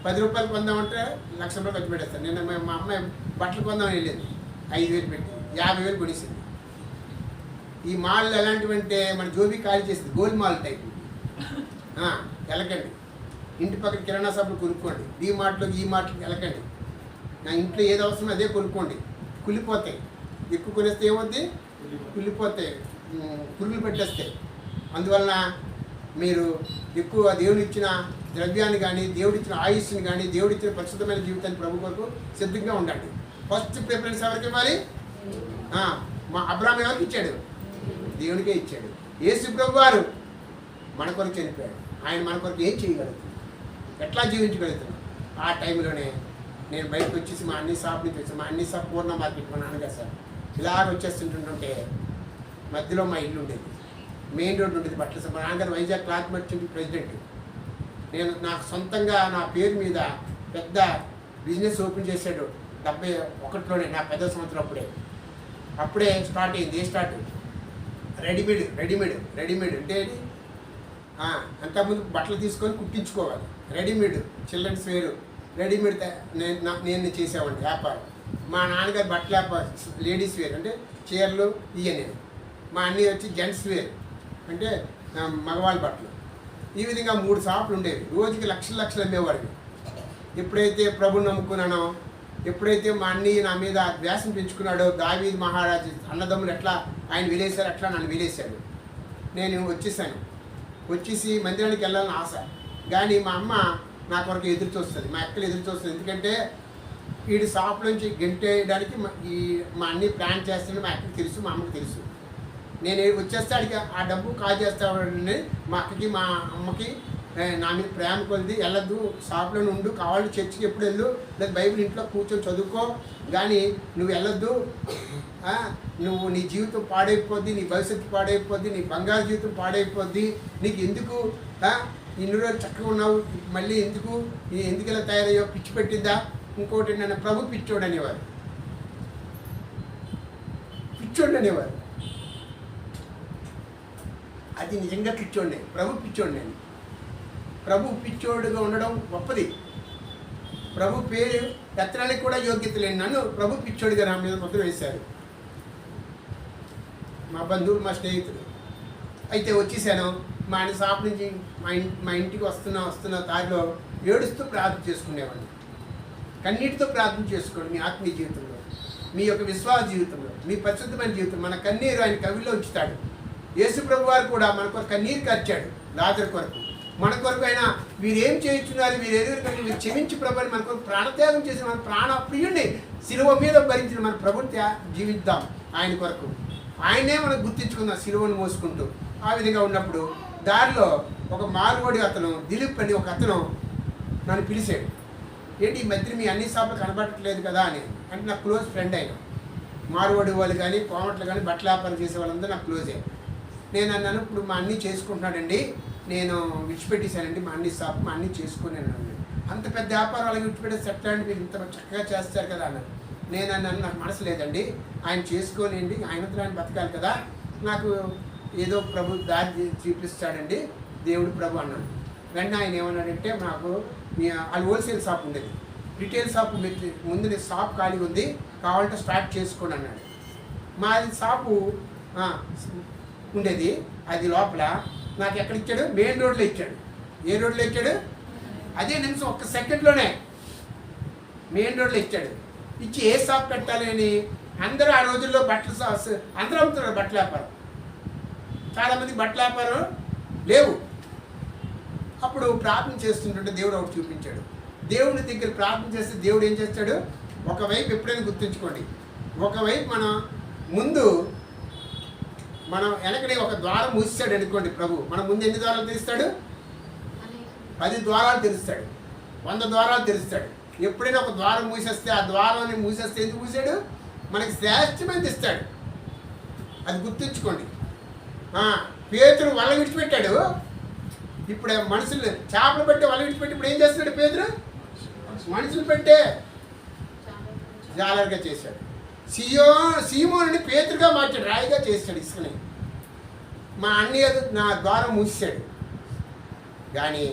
10 రూపాయలు కొందామంటే 1 లక్ష రూపాయలు ఖర్చు పెట్టేస్తాను. నిన్న మా అమ్మాయి బట్టలు కొందామని వెళ్ళింది, 5,000 పెట్టి 50,000 కొనేసింది. ఈ మాల్ ఎలాంటివంటే మన జోబీ ఖాళీ చేసింది, గోల్డ్ మాల్ టైప్. వెళ్ళకండి. ఇంటి పక్కన కిరాణా షాపులు కొనుక్కోండి. ఈ మార్ట్లోకి వెళ్ళకండి. నా ఇంట్లో ఏది అవసరం అదే కొనుక్కోండి. కుళ్ళిపోతాయి. ఎక్కువ కొనేస్తే ఏమవుద్ది? కుళ్ళిపోతాయి, పురుగులు పెట్టేస్తాయి. అందువలన మీరు ఎక్కువ దేవుడు ఇచ్చిన ద్రవ్యాన్ని కానీ, దేవుడు ఇచ్చిన ఆయుష్ని కానీ, దేవుడు ఇచ్చిన పరిశుద్ధమైన జీవితాన్ని ప్రభు కొరకు సిద్ధంగా ఉండండి. ఫస్ట్ ప్రిఫరెన్స్ ఎవరికి ఇవ్వాలి? మా అబ్రాహాం ఎవరికి ఇచ్చాడు? దేవునికే ఇచ్చాడు. యేసు ప్రభు వారు మన కొరకు చనిపోయాడు. ఆయన మన కొరకు ఏం చేయగలుగుతుంది, ఎట్లా జీవించగలుగుతున్నాం? ఆ టైంలోనే నేను బయటకు వచ్చేసి మా అన్ని షాప్ నుంచి వచ్చి, మా అన్ని షాప్ పూర్ణ మార్కెట్ మా నాన్నగారు సార్ ఇలాగ వచ్చేస్తుంటుంటే మధ్యలో మా ఇల్లు ఉండేది, మెయిన్ రోడ్డు ఉండేది బట్టల షాప్. మా నాన్నగారు వైజాగ్ క్లాత్ మర్చెంట్ ప్రెసిడెంట్. నేను నాకు సొంతంగా నా పేరు మీద పెద్ద బిజినెస్ ఓపెన్ చేశాడు 71లోనే, నా పెద్ద సంవత్సరం అప్పుడే స్టార్ట్ అయింది. ఏ స్టార్ట్? రెడీమేడ్ అంటే అంతకుముందు బట్టలు తీసుకొని కుట్టించుకోవాలి. రెడీమేడ్ చిల్డ్రన్స్ వేరు, రెడీమేడ్ నేను చేసేవాడిని వ్యాపారం. మా నాన్నగారు బట్టల వ్యాపారం, లేడీస్ వేర్ అంటే చీరలు నేను. మా అన్నయ్య వచ్చి జెంట్స్ వేర్ అంటే మగవాళ్ళ బట్టలు. ఈ విధంగా 3 షాపులు ఉండేవి. రోజుకి లక్షలు అమ్మేవాడివి. ఎప్పుడైతే ప్రభుని నమ్ముకున్నానో, ఎప్పుడైతే మా అన్నయ్య నా మీద ద్వేషం పెంచుకున్నాడో, దావీదు మహారాజు అన్నదమ్ములు ఎట్లా ఆయన విలేశారు అట్లా నన్ను విలేశాడు. నేను వచ్చేసాను. వచ్చేసి మందిరానికి వెళ్ళాలని ఆశ, కానీ మా అమ్మ నా కొరకు ఎదురు చూస్తుంది, మా అక్కలు ఎదురు చూస్తుంది. ఎందుకంటే వీడి షాప్ నుంచి గెంటేయడానికి మా అన్ని ప్లాన్ చేస్తానని మా అక్కకి తెలుసు, మా అమ్మకి తెలుసు. నేను వచ్చేస్తే అడిగి ఆ డబ్బు కాజేస్తాడని మా అక్కకి మా అమ్మకి నా మీద ప్రేమ కొలిది, వెళ్ళద్దు షాప్లో ఉండు, కావాలి చర్చికి ఎప్పుడు వెళ్ళు, లేదా బైబిల్ ఇంట్లో కూర్చొని చదువుకో, కానీ నువ్వు వెళ్ళొద్దు, నువ్వు నీ జీవితం పాడైపోద్ది, నీ భవిష్యత్తు పాడైపోద్ది, నీ బంగారు జీవితం పాడైపోద్ది, నీకు ఎందుకు ఇన్ని రోజులు చక్కగా ఉన్నావు, మళ్ళీ ఎందుకు ఇలా తయారయ్యో, పిచ్చి పెట్టిందా? ఇంకోటి నన్ను ప్రభు పిచ్చోడు అనేవారు. అది నిజంగా పిచ్చోండి, ప్రభు పిచ్చోండి. నేను ప్రభు పిచ్చోడుగా ఉండడం గొప్పది. ప్రభు పేరు ఎత్తడానికి కూడా యోగ్యత లేని నన్ను ప్రభు పిచ్చోడిగా నా మీద ముద్ర వేశారు మా బంధువులు, మా స్నేహితులు. అయితే వచ్చేసాను. మా ఆయన షాప్ నుంచి మా ఇంటికి వస్తున్న దారిలో ఏడుస్తూ ప్రార్థన చేసుకునేవాడిని. కన్నీటితో ప్రార్థన చేసుకోండి. మీ ఆత్మీయ జీవితంలో, మీ యొక్క విశ్వాస జీవితంలో, మీ పరిశుద్ధమైన జీవితం, మన కన్నీరు ఆయన కవిలో ఉంచుతాడు. యేసు ప్రభు వారు కూడా మన కొరకు కన్నీరు కార్చాడు లాజరు కొరకు. మన కొరకు అయినా వీరేం చేయించున్నారు, వీరు క్షమించి ప్రభుని మన కొరకు ప్రాణత్యాగం చేసిన మన ప్రాణ ప్రియుడిని శిలువ మీద భరించిన మన ప్రభుని జీవిద్దాం ఆయన కొరకు. ఆయనే మనం గుర్తించుకుందాం శిలువను మోసుకుంటూ. ఆ విధంగా ఉన్నప్పుడు దారిలో ఒక మారువడి అతను, దిలీప్ అని ఒక అతను నన్ను పిలిచాడు. ఏంటి ఈ మధ్య మీ అన్ని షాపులు కనబడట్లేదు కదా అని. అంటే నాకు క్లోజ్ ఫ్రెండ్ అయినా. మారువడి వాళ్ళు కానీ, కోమట్లు కానీ, బట్టల వ్యాపారం చేసే వాళ్ళందరూ నాకు క్లోజే. నేను అన్నాను, ఇప్పుడు మా అన్నీ చేసుకుంటున్నాడండి, నేను విడిచిపెట్టేశానండి మా అన్ని షాప్, మా అన్నీ చేసుకుని అన్నాను. అంత పెద్ద వ్యాపారం అలాగే విడిచిపెట్టేసి ఎట్లా అండి, మీరు ఇంత చక్కగా చేస్తారు కదా అన్నాను. నేను అన్నాను, నాకు మనసు లేదండి, ఆయన చేసుకోలేండి, ఆయనతో ఆయన బతకాలి కదా, నాకు ఏదో ప్రభు దారి చూపిస్తాడండి దేవుడు ప్రభు అన్నాను. వెంటనే ఆయన ఏమన్నాడంటే, నాకు అది హోల్సేల్ షాప్ ఉండేది, రిటైల్ షాప్ ముందు షాప్ ఖాళీ ఉంది, కావాలంటే స్టార్ట్ చేసుకోండి అన్నాడు. మాది షాపు ఉండేది, అది లోపల నాకు ఎక్కడ ఇచ్చాడు? మెయిన్ రోడ్లో ఇచ్చాడు. ఏ రోడ్లో ఇచ్చాడు? అదే నిమిషం, 1 సెకండ్లోనే మెయిన్ రోడ్లో ఇచ్చాడు. ఇచ్చి ఏ షాప్ పెట్టాలి అని అందరూ ఆ రోజుల్లో బట్టల అందరూ అమ్ముతున్నారు బట్టల వ్యాపారం. చాలామంది బట్టల వ్యాపారం లేవు. అప్పుడు ప్రార్థన చేస్తుంటే దేవుడు ఒకటి చూపించాడు. దేవుని దగ్గర ప్రార్థన చేస్తే దేవుడు ఏం చేస్తాడు? ఒకవైపు ఎప్పుడైనా గుర్తుంచుకోండి, ఒకవైపు మనం వెనకనే ఒక ద్వారం మూసాడు అనుకోండి ప్రభు, మన ముందు ఎన్ని ద్వారాలు తెరుస్తాడు? 10 ద్వారాలు తెరుస్తాడు, 100 ద్వారాలు తెరుస్తాడు. ఎప్పుడైనా ఒక ద్వారం మూసేస్తే, ఆ ద్వారాన్ని మూసేస్తే ఎందుకు మూసాడు? మనకి శ్రేష్టమైనది ఇస్తాడు. అది గుర్తుంచుకోండి. పేతురు వల విడిచిపెట్టాడు. ఇప్పుడు మనుషులు చేపలు పెట్టి వల విడిచిపెట్టి ఇప్పుడు ఏం చేస్తున్నాడు? పేతురు మనుషులు పెట్టే జాలర్గా చేశాడు. సీమోని పేతురుగా మార్చాడు, రాయిగా చేశాడు ఇసుకని. మా అన్నయ్య నా ద్వారం మూసాడు. కానీ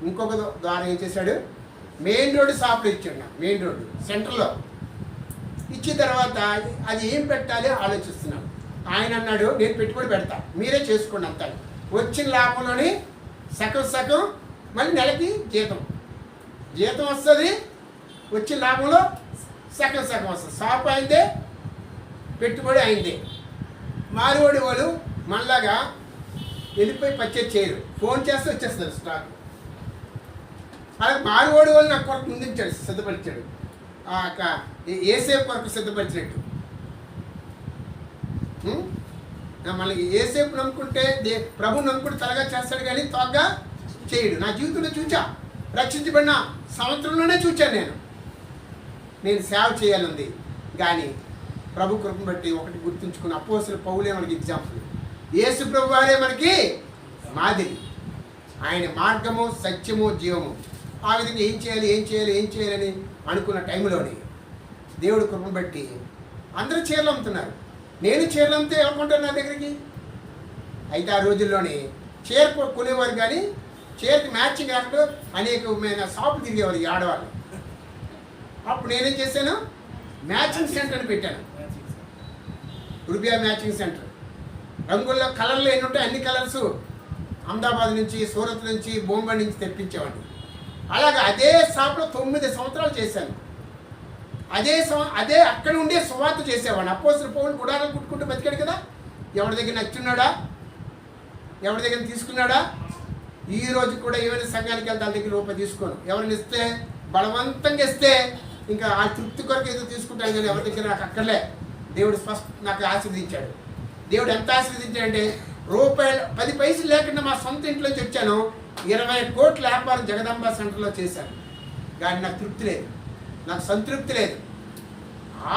ఇంకొక ద్వారం ఏం చేశాడు? మెయిన్ రోడ్డు షాప్లో ఇచ్చాడు. నాకు మెయిన్ రోడ్డు సెంటర్లో ఇచ్చిన తర్వాత అది ఏం పెట్టాలి ఆలోచిస్తున్నాను. ఆయన అన్నాడు, నేను పెట్టుబడి పెడతా, మీరే చేసుకోండి అంతా. వచ్చిన లాభంలోని సగం మళ్ళీ నెలకి జీతం వస్తుంది. వచ్చిన లాభంలో సగం వస్తుంది. షాప్ అయిందే, పెట్టుబడి అయిందే. మారువడి వాళ్ళు మనలాగా వెళ్ళిపోయి పర్చేజ్ చేయరు, ఫోన్ చేస్తే వచ్చేస్తారు స్టాక్. అలాగే మారువాడు వాళ్ళు నాకు కొరకు ముందుంచాడు, సిద్ధపరిచాడు, ఏసేపు కొరకు సిద్ధపరిచినట్టు. మనకి ఏసేపు నమ్ముకుంటే ప్రభు నమ్ముకుంటే తలగా చేస్తాడు కానీ తోగ్గా చేయడు. నా జీవితంలో చూచా, రక్షించబడిన సంవత్సరంలోనే చూచాను నేను సేవ చేయాలంది. కానీ ప్రభు కృపను బట్టి ఒకటి గుర్తుంచుకున్న అపోస్తలుల పౌలే మనకి ఎగ్జాంపుల్. యేసు ప్రభు వారే మనకి మాదిరి. ఆయన మార్గము, సత్యము, జీవము. ఆ విధంగా ఏం చేయాలని అనుకున్న టైంలోని దేవుడు కృపను బట్టి అందరూ చీరలు అమ్ముతున్నారు. నేను చీరలు అమ్మితే ఎవరుకుంటారు నా దగ్గరికి? అయితే ఆ రోజుల్లోని చీర కొనేవారు కానీ చీరకి మ్యాచింగ్ కాకుండా అనేకమైన షాపులు తిరిగేవారు ఈ ఆడవాళ్ళు. అప్పుడు నేనేం చేశాను, మ్యాచింగ్ సెంటర్ అని పెట్టాను. రూబియా మ్యాచింగ్ సెంటర్. రంగుల్లో కలర్లు ఎన్ని ఉంటాయి అన్ని కలర్స్ అహ్మదాబాద్ నుంచి, సూరత్ నుంచి, బొంబాయి నుంచి తెప్పించేవాడిని. అలాగే అదే షాప్లో 9 సంవత్సరాలు చేశాను. అదే అక్కడ ఉండే సువార్త చేసేవాడిని. అపోస్తలుల పౌలు గుడారాలు కుట్టుకుంటూ బతికాడు కదా. ఎవరి దగ్గర నచ్చున్నాడా, ఎవరి దగ్గర తీసుకున్నాడా? ఈ రోజు కూడా ఏమైనా సంఘానికి వెళ్తే వాళ్ళ దగ్గర రూపాయి తీసుకోను. ఎవరిని ఇస్తే బలవంతంగా ఇస్తే ఇంకా ఆ తృప్తి కొరకు ఏదో తీసుకుంటాను కానీ ఎవరి దగ్గర నాకు అక్కర్లే. దేవుడు నాకు ఆశీర్వదించాడు. దేవుడు ఎంత ఆశీర్వదించాడంటే రూపాయలు 10 పైసలు లేకుండా మా సొంత ఇంట్లోంచి వచ్చాను. 20 కోట్ల వ్యాపారం జగదాంబ సెంటర్లో చేశాను. కానీ నాకు తృప్తి లేదు, నాకు సంతృప్తి లేదు.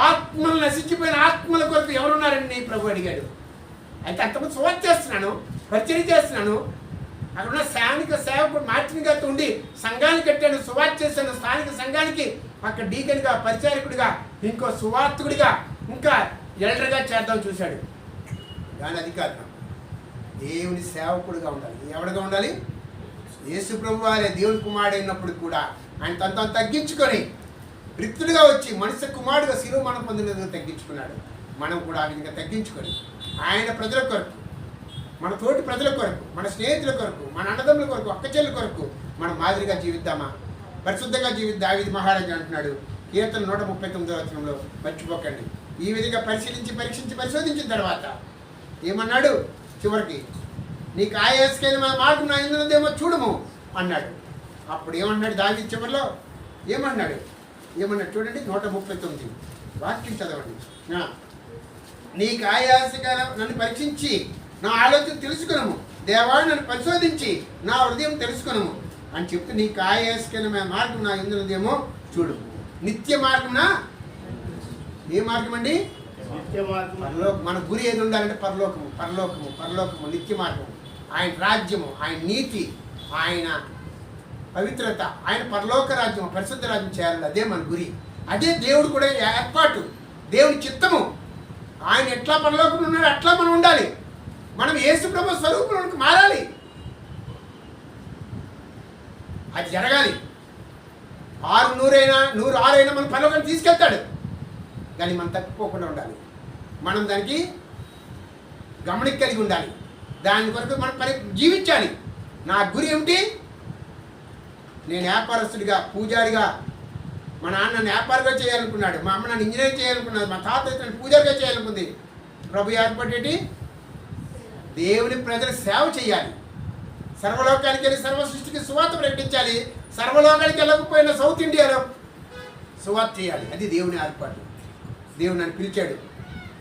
ఆత్మలు నశించిపోయిన ఆత్మల కొరకు ఎవరున్నారండి ప్రభు అడిగాడు. అయితే అంతమంది సువార్త చేస్తున్నాను, పరిచయం చేస్తున్నాను. అక్కడ ఉన్న స్థానిక సేవకుడు మార్చిన గారితో ఉండి సంఘాన్ని కట్టాను, సువార్త చేశాను. స్థానిక సంఘానికి అక్కడ డీకన్గా, పరిచారకుడిగా, ఇంకో సువార్తకుడిగా, ఇంకా ఎల్డర్గా చేద్దాం చూశాడు. కానీ అది కాదు, దేవుని సేవకుడిగా ఉండాలి. ఎవడిగా ఉండాలి? యేసు ప్రభు వారే దేవుని కుమారుడు అయినప్పుడు కూడా ఆయన తనతో తగ్గించుకొని రిక్తులుగా వచ్చి మనిషి కుమారుడుగా శిలువ మనం పొందినందుకు తగ్గించుకున్నాడు. మనం కూడా ఆ విధంగా తగ్గించుకొని ఆయన ప్రజల కొరకు, మన తోటి ప్రజల కొరకు, మన స్నేహితుల కొరకు, మన అన్నదమ్ముల కొరకు, అక్కచెల్ల కొరకు మనం మాదిరిగా జీవిద్దామా, పరిశుద్ధంగా జీవిద్దాం. దావీదు మహారాజు అంటున్నాడు కీర్తన 139వ వచనంలో, మర్చిపోకండి. ఈ విధంగా పరీక్షించి పరిశోధించిన తర్వాత ఏమన్నాడు? చివరికి నీకు ఆయాసకైన మన మార్గం నా ఎందుదేమో చూడము అన్నాడు. అప్పుడు ఏమన్నాడు దావీదు చివరిలో? ఏమన్నాడు చూడండి, 139 వాక్యం చదవండి. నీకు ఆయాసకర నన్ను పరీక్షించి నా ఆలోచన తెలుసుకున్నాము, దేవాడు నన్ను పరిశోధించి నా హృదయం తెలుసుకున్నాము అని చెప్తే నీకు ఆయాసకరమైన మార్గం నా ఎందుదేమో చూడు. నిత్య మార్గంనా? ఏ మార్గం అండి? పరలోకం. మన గురి ఏది ఉండాలంటే పరలోకము, నిత్య మార్గం. ఆయన రాజ్యము, ఆయన నీతి, ఆయన పవిత్రత, ఆయన పరలోక రాజ్యం, పరిశుద్ధ రాజ్యం చేయాలి. అదే మన గురి. అదే దేవుడు కూడా ఏర్పాటు, దేవుని చిత్తము. ఆయన ఎట్లా పరలోకంలో ఉన్నాడు అట్లా మనం ఉండాలి. మనం యేసు ప్రభు స్వరూపంలోకి మారాలి. అది జరగాలి. 100 మన పరలోకాన్ని తీసుకెళ్తాడు. కానీ మనం తప్పిపోకుండా ఉండాలి. మనం దానికి గమనిక కలిగి ఉండాలి. దాని కొరకు మనం జీవించాలి. నా గురి ఏమిటి? నేను వ్యాపారస్తుడిగా, పూజారిగా, మా నాన్న నన్ను వ్యాపారంగా చేయాలనుకున్నాడు, మా అమ్మ నన్ను ఇంజనీర్ చేయాలనుకున్నాడు, మా తాత నన్ను పూజారిగా చేయాలనుకుంది. ప్రభు ఏర్పడేటి దేవుని ప్రజల సేవ చేయాలి. సర్వలోకానికి వెళ్ళి సర్వ సృష్టికి సువార్త ప్రకటించాలి. సర్వలోకానికి వెళ్ళకపోయిన సౌత్ ఇండియాలో సువార్త చేయాలి. అది దేవుని ఏర్పాటు. దేవుడు నన్ను పిలిచాడు.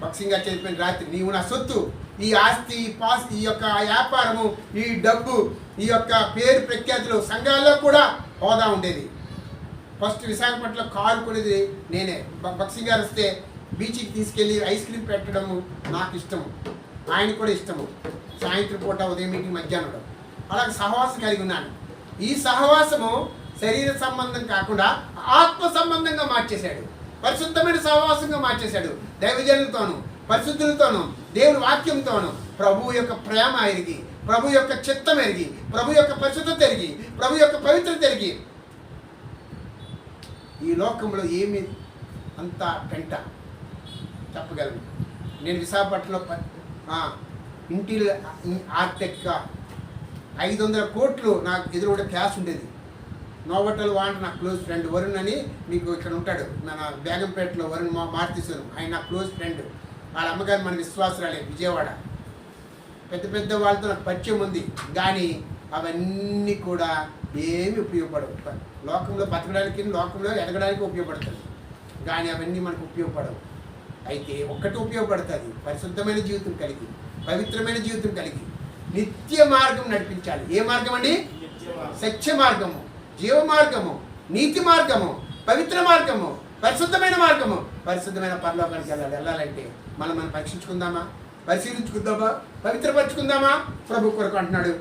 భక్సింగా చెప్పిన రాత్రి, నీవు నా సొత్తు, ఈ ఆస్తి, ఈ పాస్, ఈ యొక్క వ్యాపారము, ఈ డబ్బు, ఈ యొక్క పేరు ప్రఖ్యాతులు సంఘాల్లో కూడా హోదా ఉండేది. ఫస్ట్ విశాఖపట్నంలో కారు కొనేది నేనే. భక్సింగ్ గారు వస్తే బీచ్కి తీసుకెళ్ళి ఐస్ క్రీమ్ పెట్టడము నాకు ఇష్టము, ఆయన కూడా ఇష్టము. సాయంత్రం పూట, ఉదయం మీటింగ్, మధ్యాహ్నం అలాగే సహవాసం కలిగి ఉన్నాను. ఈ సహవాసము శరీర సంబంధం కాకుండా ఆత్మ సంబంధంగా మార్చేశాడు. పరిశుద్ధమైన సహవాసంగా మార్చేశాడు. దైవజనులతోనూ, పరిశుద్ధులతోనూ, దేవుని వాక్యంతోనూ ప్రభు యొక్క ప్రేమ ఎరిగి, ప్రభు యొక్క చిత్తం ఎరిగి, ప్రభు యొక్క పరిశుద్ధత ఎరిగి, ప్రభు యొక్క పవిత్రత ఎరిగి, ఈ లోకంలో ఏమి అంత పెంట చెప్పగలను. నేను విశాఖపట్నంలో ఇంటీరియర్ ఆర్కిటెక్ట్గా 500 కోట్లు నాకు ఎదురుగా క్యాష్ ఉండేది. నోవటల్ వాంట నా క్లోజ్ ఫ్రెండ్ వరుణ్ అని, మీకు ఇక్కడ ఉంటాడు, మన బేగంపేటలో వరుణ్ మారుతీశ్వరం, ఆయన నా క్లోజ్ ఫ్రెండ్. వాళ్ళ అమ్మగారు మన విశ్వాసరాలే, విజయవాడ. పెద్ద పెద్ద వాళ్ళతో నాకు పరిచయం ఉంది, కానీ అవన్నీ కూడా ఏమి ఉపయోగపడవు. లోకంలో బతకడానికి, లోకంలో ఎదగడానికి ఉపయోగపడుతుంది, కానీ అవన్నీ మనకు ఉపయోగపడవు. అయితే ఒక్కటి ఉపయోగపడుతుంది, పరిశుద్ధమైన జీవితం కలిగి, పవిత్రమైన జీవితం కలిగి నిత్య మార్గం నడిపించాలి. ఏ మార్గం అండి? సత్య మార్గము, జీవ మార్గము, నీతి మార్గము, పవిత్ర మార్గము, పరిశుద్ధమైన మార్గము. పరిశుద్ధమైన పరలోకానికి వెళ్ళాలంటే మనం పరీక్షించుకుందామా, పరిశీలించుకుందామా, పవిత్రపరచుకుందామా? ప్రభు కొరకు అంటున్నాడు.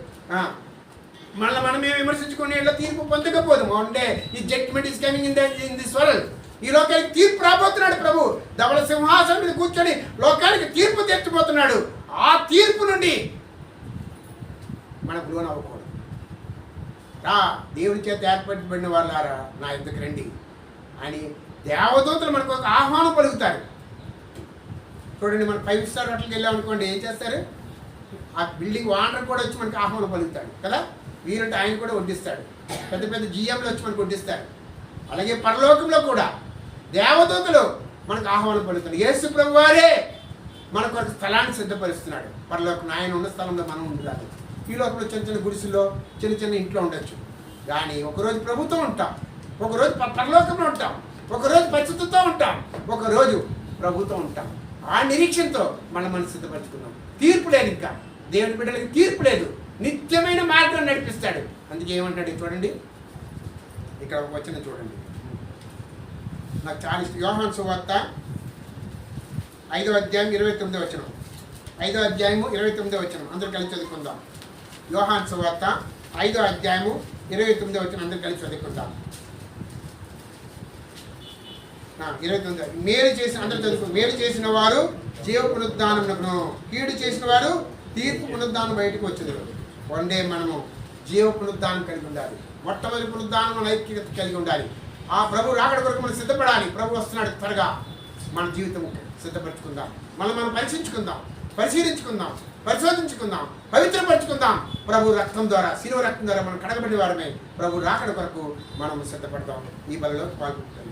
మళ్ళీ మనమే విమర్శించుకుని ఇలా తీర్పు పొందకపోదాము. అంటే ఈ judgement is coming in this world. ఈ లోకానికి తీర్పు రాబోతున్నాడు ప్రభు. ధవళ సింహాసనం మీద కూర్చొని లోకానికి తీర్పు తెచ్చిపోతున్నాడు. ఆ తీర్పు నుండి మనకు లోన్ అవ్వకూడదు. రా, దేవుని చేత ఏర్పరచబడిన వాళ్ళారా నా యుద్ధకు రండి అని దేవదూతలు మనకు ఒక ఆహ్వానం పలుకుతారు. చూడండి, మనం 5 స్టార్ హోటల్కి వెళ్ళామనుకోండి, ఏం చేస్తారు? ఆ బిల్డింగ్ ఓనర్ కూడా వచ్చి మనకి ఆహ్వానం పలుకుతాడు కదా. వీరంటే ఆయన కూడా వడ్డిస్తాడు. పెద్ద పెద్ద జిఎంలు వచ్చి మనకు వడ్డిస్తారు. అలాగే పరలోకంలో కూడా దేవదూతలు మనకు ఆహ్వానం పలుకుతాడు. యేసు ప్రభు వారే మనకు ఒక స్థలాన్ని సిద్ధపరుస్తున్నాడు. పరలోకం ఆయన ఉన్న స్థలంలో మనం ఉండాలి. ఈ లోకంలో చిన్న చిన్న గుడిసెల్లో, చిన్న చిన్న ఇంట్లో ఉండొచ్చు, కానీ ఒకరోజు ప్రభుత్వం ఉంటాం, ఒకరోజు పరలోకంలో ఉంటాం, ఒకరోజు పరిశుద్ధతో ఉంటాం, ఒకరోజు ప్రభుత్వం ఉంటాం. ఆ నిరీక్షణతో మనం సిద్ధపరచుకున్నాం. తీర్పు లేదు, ఇంకా దేవుని బిడ్డలకి తీర్పు లేదు, నిత్యమైన మార్గం నడిపిస్తాడు. అందుకే ఏమంటాడు చూడండి, ఇక్కడ ఒక వచనం చూడండి, నాకు చాలా ఇష్టం. యోహాను సువార్త 5వ అధ్యాయం 29వ వచనం. 5వ అధ్యాయము 29వ వచనం అందరూ కలిసి చదువుకుందాం. యోహాను సువార్త 5వ అధ్యాయము 29వ వచనం అందరూ కలిసి చదువుకుందాం. 29 మేలు చేసిన అందరూ చదువుకో. మేలు చేసిన వారు జీవ పునరుద్ధానమునకును, కీడు చేసిన వారు తీర్పు పునరుద్ధానం బయటకు వచ్చేది. వన్డే మనము జీవ పునరుద్ధానం కలిగి ఉండాలి. మొట్టమొదటి పునరుద్ధానం మన ఐక్యత కలిగి ఉండాలి. ఆ ప్రభు రాకడ కొరకు మనం సిద్ధపడాలి. ప్రభు వస్తున్నాడు, త్వరగా మన జీవితం సిద్ధపరచుకుందాం. మనం పరీక్షించుకుందాం, పరిశీలించుకుందాం, పరిశోధించుకుందాం, పవిత్రపరచుకుందాం. ప్రభు రక్తం ద్వారా, శిలువ రక్తం ద్వారా మనం కడగబడి వారమే ప్రభు రాకడ కొరకు మనం సిద్ధపడతాం. ఈ బలిలో పాల్గొంటాం.